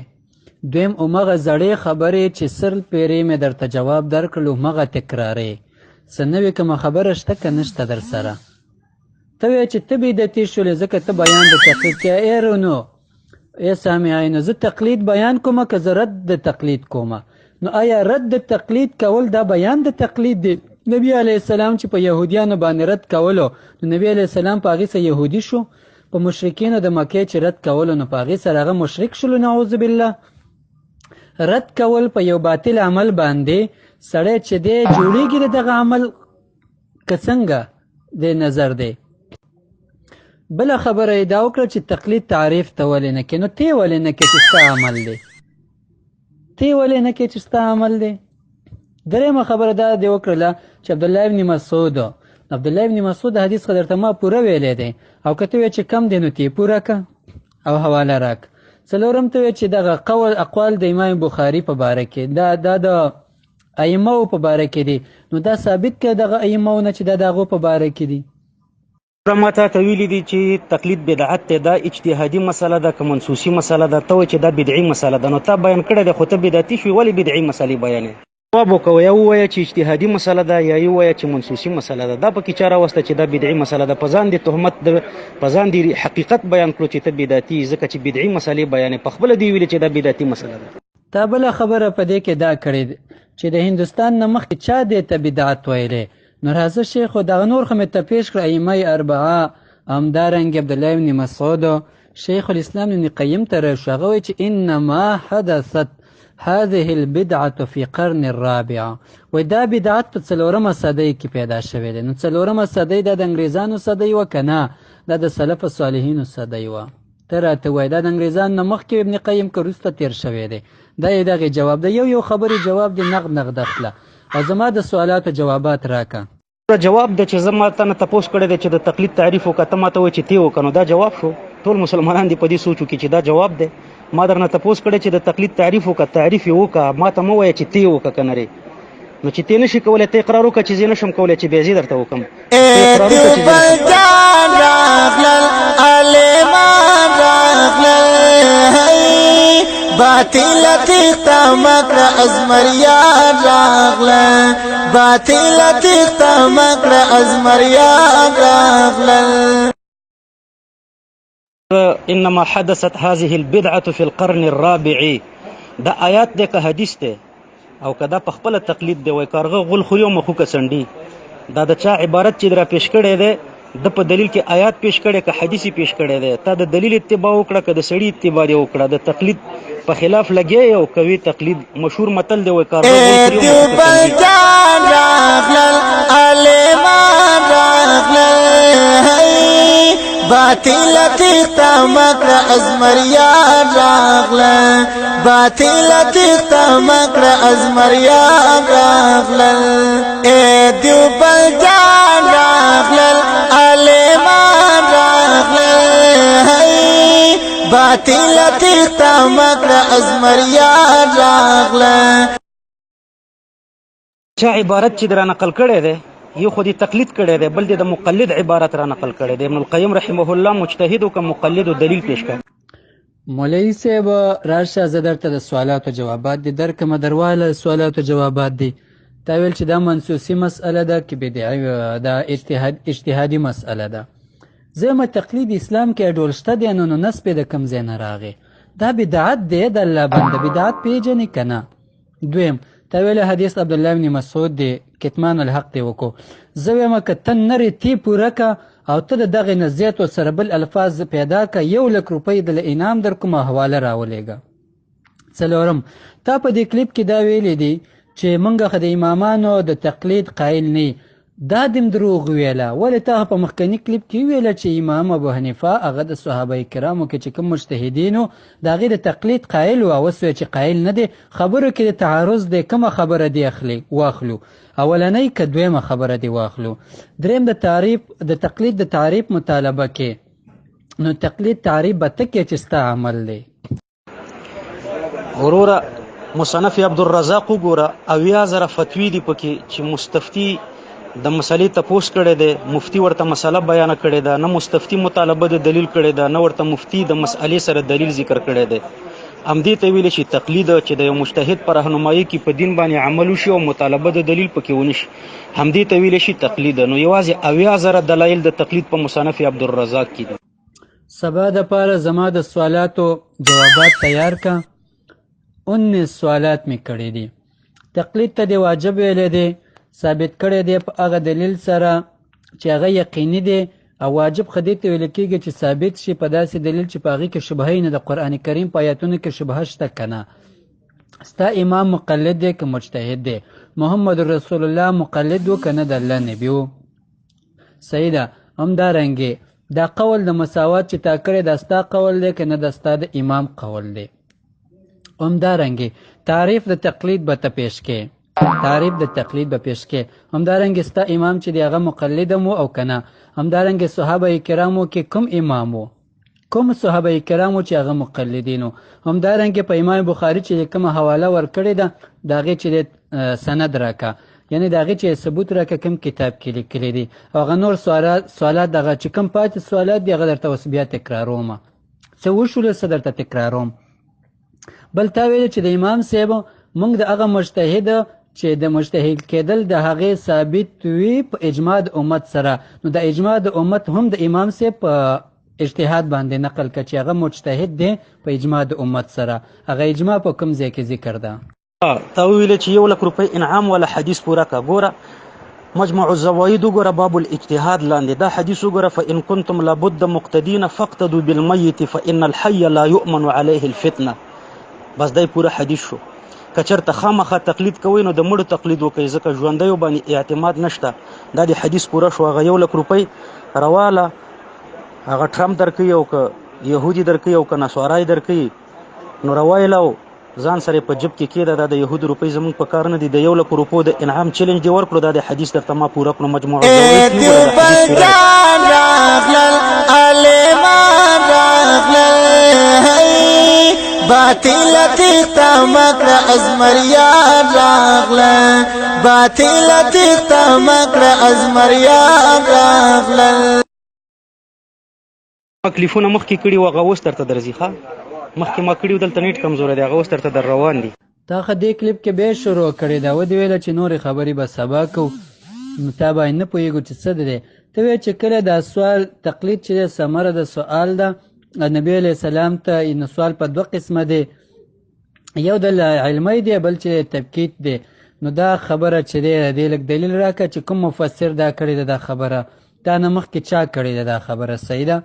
دویم همغه زړې خبرې چې 100 پیرې مې درته جواب درکړلو همغه تکرارې. څه نوې کومه خبره شته که نشته در سره؟ ته وایې چې ته بدعتي شولې ځکه ته بیان د تقلید کې ایرونو ای سامعینو، زه تقلید بیان کومه که زه رد د تقلید کومه؟ نو آیا رد د تقلید کول دا بیان د تقلید دی؟ نبی علیه السلام چې په یهودیانو باندې رد کولو، نو نبی علیه السلام په هغې سره یهودي شو؟ په مشرکینو د مکې چې رد کولو، نو په هغې سره هغه مشرک شلو؟ نعوذ بالله. رد کول په یو باطل عمل باندې سړی چې دی جوړیږي د دغه عمل که څنګه د نظر دی. بله خبره یې دا وکړه چې تقلید تعریف ته ولې نه کې؟ نو تی ولې نه کې چې ستا عمل دی؟ تی ولې نه کې چې ستا عمل دی؟ درېیمه خبره دا دې وکړله چې عبدالله ابن مسعود حدیث خو درته ما پوره ویلی دی، او که ته وایې چې کم دی نو تی پوره که او حواله راک. څلورم ته وایې چې دغه اقوال د امام بخاري په باره کې دا د ائمهو په باره کې دي، نو دا ثابت که دغه ائمهو نه چې دا د هغو په باره کې دي. ما تا ته ویلي دي چې تقلید بدعت دی، دا اجتهادي مسله ده که منسوسي مسله ده؟ ته وایې چې دا بدعي مسله ده. نو تا بیان کړی دی خو ته بدعتي شوې، ولې بدعي مسلې بیانې؟ جواب وکوه، یا ووایه چې اجتهادي مسله ده یا یې ووایه چې منسوسي مسله ده. دا پکې چا راوسته چې دا بدعي مسله ده. په ځان دې تهمت په ځان دې حقیقت بیان کړو چې ته بدعتي، ځکه چې بدعي مسلې بیانې، په خپله دې ویلې چې دا بدعتي مسله ده. تا بله خبره په دې کې دا کړې چې د هندوستان نه مخکې چا دې ته بدعت ویلې. نو راځه شیخ و دغه نور خو مې ته پیش کړه، ائمه اربعه، همدارنګې عبدالله بن مسعود، شیخ الاسلام ابن قیم ته راشو. هغه وایي چې انما حدثت هذه البدعة في قرن الرابعه، وای دا بدعت په 4مه صدۍ کې پیدا شوی دی. نو 4مه صدۍ دا د انګریزانو صدۍ وه که نه؟ دا د سلف صالحینو صدۍ وه. ته راته وایه دا د انګریزانو نه مخکې ابن قیم که وروسته تېر شوی دی؟ دا یې دغې جواب دی. یو خبرې جواب دی، نغد اخله، او زما د سوالاتو جوابات راکه. جواب د چې زه ما ته نه تپوس کړی دی چې د تقلید تعریف وکړه، ته ما ته وایې چې تی وکړه، نو دا جواب شو. ټول مسلمانان دې په دې سوچ وکړي چې دا جواب دی. ما در نه تپوس کړی چې د تقلید تعریف وکړه، تعریف یې وکړه، ما ته مه وایه چې تی وکړه که نرې. نو چې تی نشي کولی ته اقرار وکړه چې زه نشم کولی چې بیا زه درته وکړم. باطل تیختا مکر ازمریان راغلن، باطل تیختا مکر ازمریان راغلن. انما حدثت هذه البدعة في القرن الرابع. دا آیات دی که حدیث دی او که دا په خپله تقلید دی. وای کارغه غول خوري او مخوکه څنډي. دا د چا عبارت چې را پیش کړی دی، د په دلیل کې آیات پیش کړی که حدیث پیش کړی دی. تا د دلیل اتباع وکړه که د سړي اتباع دې وکړه. د تقلید په خلاف لګی او کوي تقلید. مشهور متل دی وای کارغه غول خوري او مخوکه څنډي. باطل تیختا مکر ازمریان راغلن، باطل تیختا مکر ازمریان راغلن. اے دیوبند جان راغلن، علیمان راغلن، باطل تیختا مکر ازمریان راغلن. چا عبارت چې در نقل کړی دی، یو خو دې تقلید کړی دی، بل دې د مقلد عبارت را نقل کړی دی. ابن القیم رحمه الله مجتهد او که مقلد و دلیل پیش کړ. مولوي صاحب راشه، زه درته د سوالاتو جوابات دي درکمه. درواله سوالاتو جوابات دي. تا ویل چې دا منسوسي مسئله ده که بدعي، دا اجتهادي مسئله ده. زه یم تقلید اسلام کې ډول شته دی، نو نسب د کوم ځای نه راغی؟ دا بدعت دی، د الله بنده بدعت پیژنې که نه؟ دویم تا ویل حدیث عبدالله بن مسعود دی، کتمان الحق دی وکړو. زه وایم که ته نرې تی پوره که او ته د دغې نه زیات ورسره بل الفاظ پیدا که، 1,00,000 روپۍ د انعام در کوم، حواله راولېږه. څلورم تا په دې کلیپ کې دا ویلی دی چې موږ خو د امامانو د تقلید قایل نه. دا دم دروغ ویله. ولې تا په مخکني کلیپ کې ویله چې امام ابو حنیفه هغه د صحابه کرامو کې چې کوم مجتهدینو د هغې د تقلید قایل و، اوس چې قایل نه دی. خبرو کې د تعارض دی، کومه خبره دی واخلو؟ اولنۍ که دویمه خبره دی واخلو؟ دریم د تقلید د تعریف مطالبه کې، نو تقلید تعریف به ته کې چې ستا عمل دی. وروره مصنف عبدالرزاق وګوره، 80,000 فتوی دي پکې چې مستفتي د مسلې تپوس کړی دی، مفتی ورته مسله بیانه کړې ده، نه مستفتي مطالبه د دلیل کړې ده، نه ورته مفتی د مسئلې سره دلیل ذکر کړی دی. همدې ته ویلی شي تقلید، چې د یو مجتهد پر رهنمایي کې په دین باندې عمل وشي او مطالبه د دلیل پکې ونشي، همدې ته ویلی شي تقلید. نو یوازې 80,000 دلایل د تقلید په مصنف عبدالرزاق کې دي. سبا دپاره زما د سوالاتو جوابات تیار که. 19 سوالات مې کړي دي. تقلید ته د واجب ویلی دی، ثابت کړی دی په هغه دلیل سره چې هغه یقیني دی، او واجب خدای ته ویل کېږي چې ثابت شي په داسې دلیل چې په هغې کې شبهه نه د قرآن کریم په آیاتونو کې شبهه شته که نه. ستا امام مقلد دی که مجتهد دی؟ محمد رسول الله مقلد و که نه د الله نبي و؟ صحیح ده. همدارنګې دا قول د مساوات چې تا کړی دا ستا قول دی که نه د ستا د امام قول دی؟ همدارنګې تعریف د تقلید به ته پیش کې، تعریف د تقلید به پیش کې. همدارنګې ستا امام چې دی هغه مقلدم و او که نه؟ همدارنګې صحابه کرامو کې کوم امام و؟ کوم صحابه کرامو چې هغه مقلدین و؟ همدارنګې په امام بخاري چې کومه حواله ورکړې ده د هغې چې سند راکه، یعنې د هغې چې ثبوت راکه کوم کتاب کې لیکلی دي. او هغه نور سوالات دغه چې کوم پاتې سوالات دي هغه درته اوس بیا تکراروم. څه وشوله څه درته تکراروم. بل تا ویل چې د امام صاحب موږ د هغه مجتهد چې د مجتهد کېدل د هغې ثابت وي په اجماع د امت سره، نو د اجماع د امت هم د امام صاحب په اجتهاد باندې نقل کړه چې هغه مجتهد دی په اجماع د امت سره. هغه اجماع په کوم ځای کې ذکر ده؟ تا وویلې چې 1 لک روپۍ انعام والا حدیث پوره کا. ګوره مجمع الزوائد وګوره باب الاجتهاد لاندې دا حدیث وګوره فإن كنتم لابد مقتدین فاقتدوا بالمیت فإن الحي لا يؤمن عليه الفتنه. بس دای پوره حدیث شو. کچرته خامخا تقلید کوي نو د مړو تقلید وکړي ځکه ژوندیو باندې اعتماد نشته. دا د حدیث پوره شو. هغه 1 لک روپۍ رواله هغه ټرمپ درکوي او که یهودي درکوي او که نصارای درکوي نو روایله ځان سره په جب کې کېده. دا د یهودو روپۍ زمونږ په کار نه دي. د 1 لک روپو د انعام چیلنج دی ورکړو. دا د حدیث درته ما پوره کړو. مجموع باطل تختا مکر ازمریان راغلن، باطل تختا مکر ازمریان راغلن. تکلیفونه مخکې کړي و هغه اوس درته درځي. ښه مخکې ما کړي و دلته نیټ کمزوری دی هغه اوس درته در روان دي. تا خو دې کلیپ کې بیا شروع کړې ده ودې ویله چې نورې خبرې به سبا کوو نو تا باید نه پوهېږو چې څه دی. ته وایې چې کله دا سوال تقلید چې دی ثمره د سوال ده نبی علیه السلام ته سوال په 2 قسمه دی، یو د علمي دی بل چې تبکیت دی. نو دا خبره چې دی دې لږ دلیل راکړه چې کوم مفسر دا کړې ده دا خبره تا نه مخکې چا کړې ده دا خبره صحیح ده.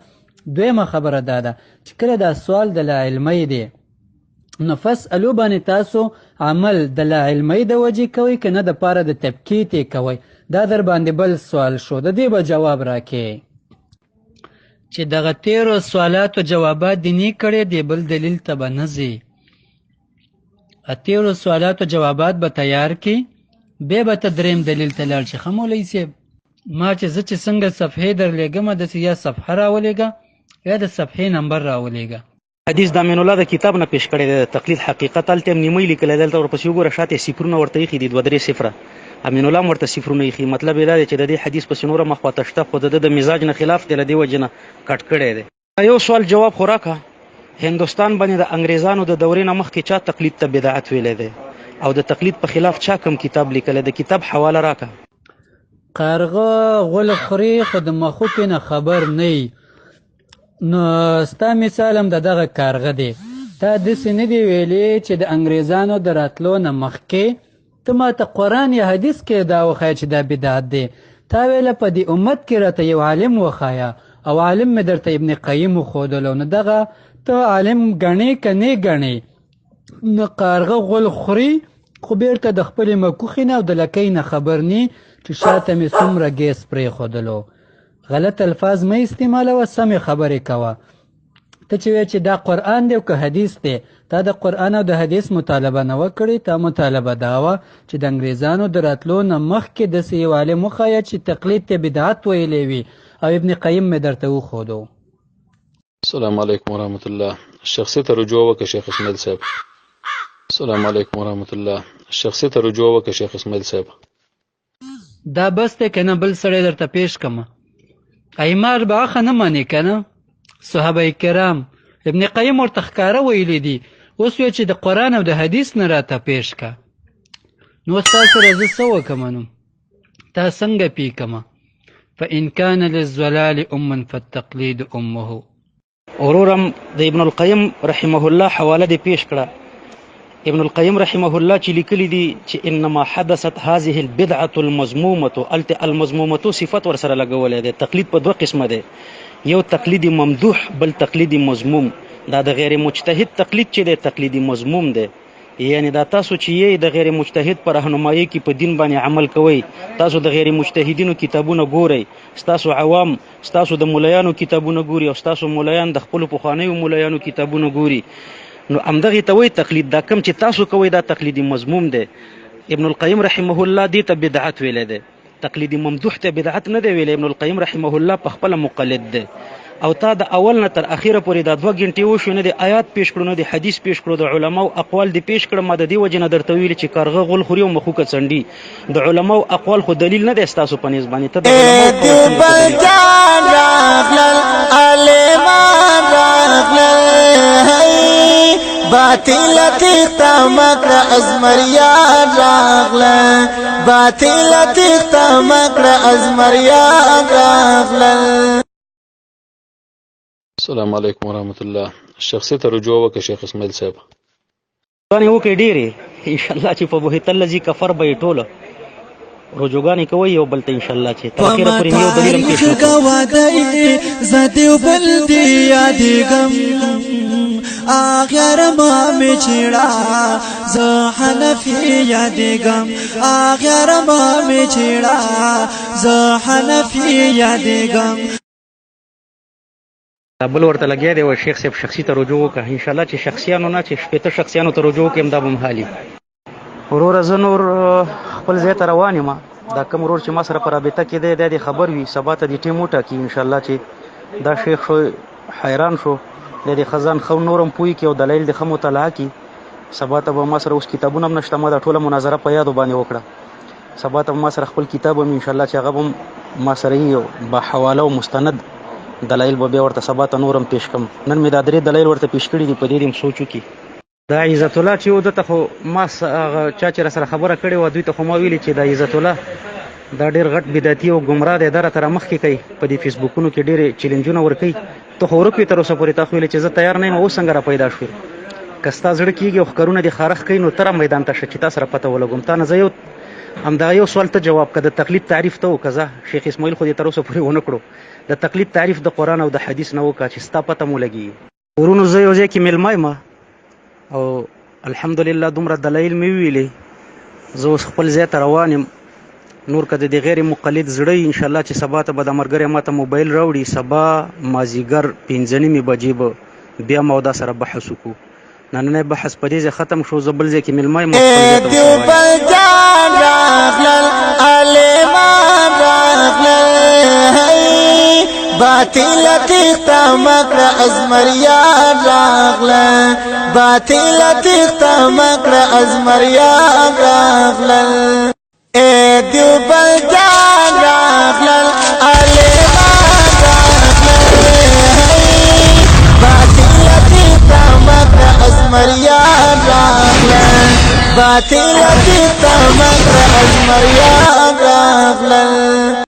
دویمه خبره دا ده چې کله دا سوال د لا علمي دی نو فسألو باندې تاسو عمل د لا علمي د وجې کوئ که نه د پاره د تبکیت یې کوئ. دا در باندې بل سوال شو. د دې به جواب راکې چې دغه تیرو سوالاتو جوابات دې نه کړې دی بل دلیل ته به نه ځي. تیرو سوالاتو جوابات به تیار کړي بیا به ته دریم دلیل ته لاړ شي. ښه مولوي صاحب ما چې زه چې څنګه صفحې درلېږم داسې یا صفحه راولېږه یا د صفحې نمبر راولېږه. حدیث د امین الله د کتاب نه پیش کړی دی. تقلید حقیقت هلته هم نیمۍ لیکلی دلته ورپسې وګوره شاته صفرونه ورته ایښي دي 2-3 صفره. امین الله هم ورته صفرونه ایښي. مطلب یې دا دی چې د دې حدیث پسې نوره مخواته شته خو د ده د مزاج نه خلاف دی له دې وجې نه کټ کړی دی. یو سوال جواب خو راکړه هندوستان باندې د انګریزانو د دورې نه مخکې چا تقلید ته بدعت ویلی دی او د تقلید په خلاف چا کوم کتاب لیکلی د کتاب حواله راکړه. قارغه غول خوري خو د مخوکې نه خبر نه وي. نو ستا مثال هم د دغه کارغه دی. تا داسې نه دی ویلي چې د انګریزانو د راتلو نه مخکې ته ما ته قرآن یا حدیث کې دا وښایه چې دا بدعت دی. تا ویله په دې امت کې راته یو عالم وښایه او عالم مې درته ابن قیم وښودلو. نو دغه ته عالم ګڼې که نه ګڼې نو قارغه غول خوري خو بیرته د خپلې مکوخې نه او د لکۍ نه خبر نه چې شاته مې څومره ګیس پرېښودلو. غلط الفاظ مه استعمالوه سمې خبرې کوه. ته چې وایې چې دا قرآن دی او که حدیث دی تا د قرآن او د حدیث مطالبه نه وکړې. تا مطالبه دا وه چې د انګریزانو د راتلو نه مخکې داسې یو عالم وښایه چې تقلید ته بدعت ویلی وي او ابن قیم مې درته وښودو. السلام علیکم ورحمت الله. شخصي ته رجوع وکړه شیخ اسماعیل صاحب. السلام علیکم ورحمت الله. شخصي ته رجوع وکړه شیخ اسماعیل صاحب. دا بس دی که نه بل سړی درته پیش کړمه. ایمار به اخه نه منې که نه صحابه کرام ابن قیم ورته ښکاره ویلی دي. اوس وایي چې د قرآن او د حدیث نه راته پیش که نو ستا سره زه څه وکړمه نو تا څنګه پی کړمه. فإن كان للضلال فالتقلید امه. ورورم د ابن القیم رحمه الله حواله دې پیش کړه. ابن القیم رحمه الله چې لیکلی دي چې انما حدثت هذه البدعه المذمومه المذمومه صفت ورسره لګولی دی. تقلید په 2 قسمه دی. یو تقلید ممدوح بل تقلید مذموم. دا د غیر مجتهد تقلید چې دی تقلید مذموم دی. یعنی دا تاسو چې یې د غیر مجتهد پر راهنمایي کې په دین باندې عمل کوئ. تاسو د غیر مجتهدینو کتابونه ګورئ. ستاسو عوام ستاسو د مولایانو کتابونه ګوري او ستاسو مولایان د خپلو پخوانیو مولایانو کتابونه ګوري. نو همدغې ته وایي تقلید. دا کم چې تاسو کوئ دا تقلید مذموم دی. ابن القیم رحمه الله دې ته بدعت ویلی دی. تقلید ممدوح ته بدعت نه دی ویلی. ابن القیم رحمه الله په خپله مقلد دی او تا د اول نه تر اخیره پورې دا 2 غنټې وشو نه د آیات پیش کړو نه د حدیث پیش کړو د علماو اقوال دې پیش کړه. ما د دې وجې نه درته ویلي چې کارغه غول خوري او مخوکه څنډي. د علماو اقوال خو دلیل نه دی ستاسو په نسبت باندې. ته د علماو باطل تیختا مکر ازمریان راغلن باطل تیختا مکر ازمریان راغلن. السلام علیکم ورحمۃ الله. شخصي ته رجوع وکړه شیخ اسماعیل صاحب. باندې وکړي ډېرې ان شاء الله چې په بهت الذي کفر به ټوله رجوګانې کوي یو بل ته ان شاء الله چې تر اخره پورې یو دلیل هم پیش نکړو. گوادی زدیو بلدی یادیگم آخر ما می چیڑا ز حنفی یادیگم آخر ما می چیڑا ز حنفی یادیگم. بل ورته لګیا دی و شیخ صاحب شخصي ته رجوع وکړه ان شاء الله چې شخصیانو نه چې شپېته شخصیانو ته رجوع وکړم دا به هم حالي. وروره زه نور خپل ځای ته روان یم. دا کوم ورور چې ما سره په رابطه کې دی دا دې خبر وي سبا ته دې ټیم وټاکي ان شاء الله چې دا شیخ شو حیران شو د دې خزان خو نورم پوي کې او دلایل د ښه مطالعه کړي. سبا ته به ما سره اوس کتابونه هم نشته. ما دا ټوله مناظره په یادو باندې وکړه. سبا ته ما سره خپل کتاب هم ان شاء الله چې هغه هم ما سره یې با حواله او مستند دلایل به بیا ورته سبا ته نورم پیش کړم. نن مې دا درې دلایل ورته پیش کړي دي په دې هم سوچ وکړي. دا عزت الله چې و دته خو ما چا چې راسره خبره کړې وه دوی ته خو ما ویلي چې دا عزت الله دا ډېر غټ بدعتي او ګمراه دی دا راته رامخکې کوي په دې فیسبوکونو کې ډېرې چیلنجونه ورکوي. ته خو ورک وي تر اوسه پورې تا خو ویلې چې زه تیار نه یم اوس څنګه را پیدا شوې. که ستا زړه کېږي او ښکرونه دې خارښ کوي نو ته را میدان ته شه چې تا سره پته ولګوم. تا نه زه همدغه یو سوال ته جواب که د تقلید تعریف ته وکړه. زه شیخ اسماعیل خو دې تر اوسه پورې ونه کړو. د تقلید تعریف د قرآن او د حدیث نه وکړه چې ستا پته مو لګېږي. ورونو زه یو ځای کې میلمه یم او الحمدلله دومره دلایل مې وویلې. زه اوس خپل ځای ته روان یم. نور که د دې غیر مقلد زړه ان شاء الله چې سبا ته به د ملګری ما ته موبایل راوړي سبا مازدیګر 5:30 بجې به بیا ما دا سره بحث وکړو. نننی بحث په دې ځای ختم شو. زه بل ځای کې میلمه یم. دیوبل جان راغلل عالمان راغلل باطل تیختا مکر ازمریان راغلل باطل تیختا مکر ازمریان راغلل. دیوبل جان راغلل عالمان راغلل باطل تیختا مکر ازمریان راغلل باطل تیختا مکر ازمریان راغلل.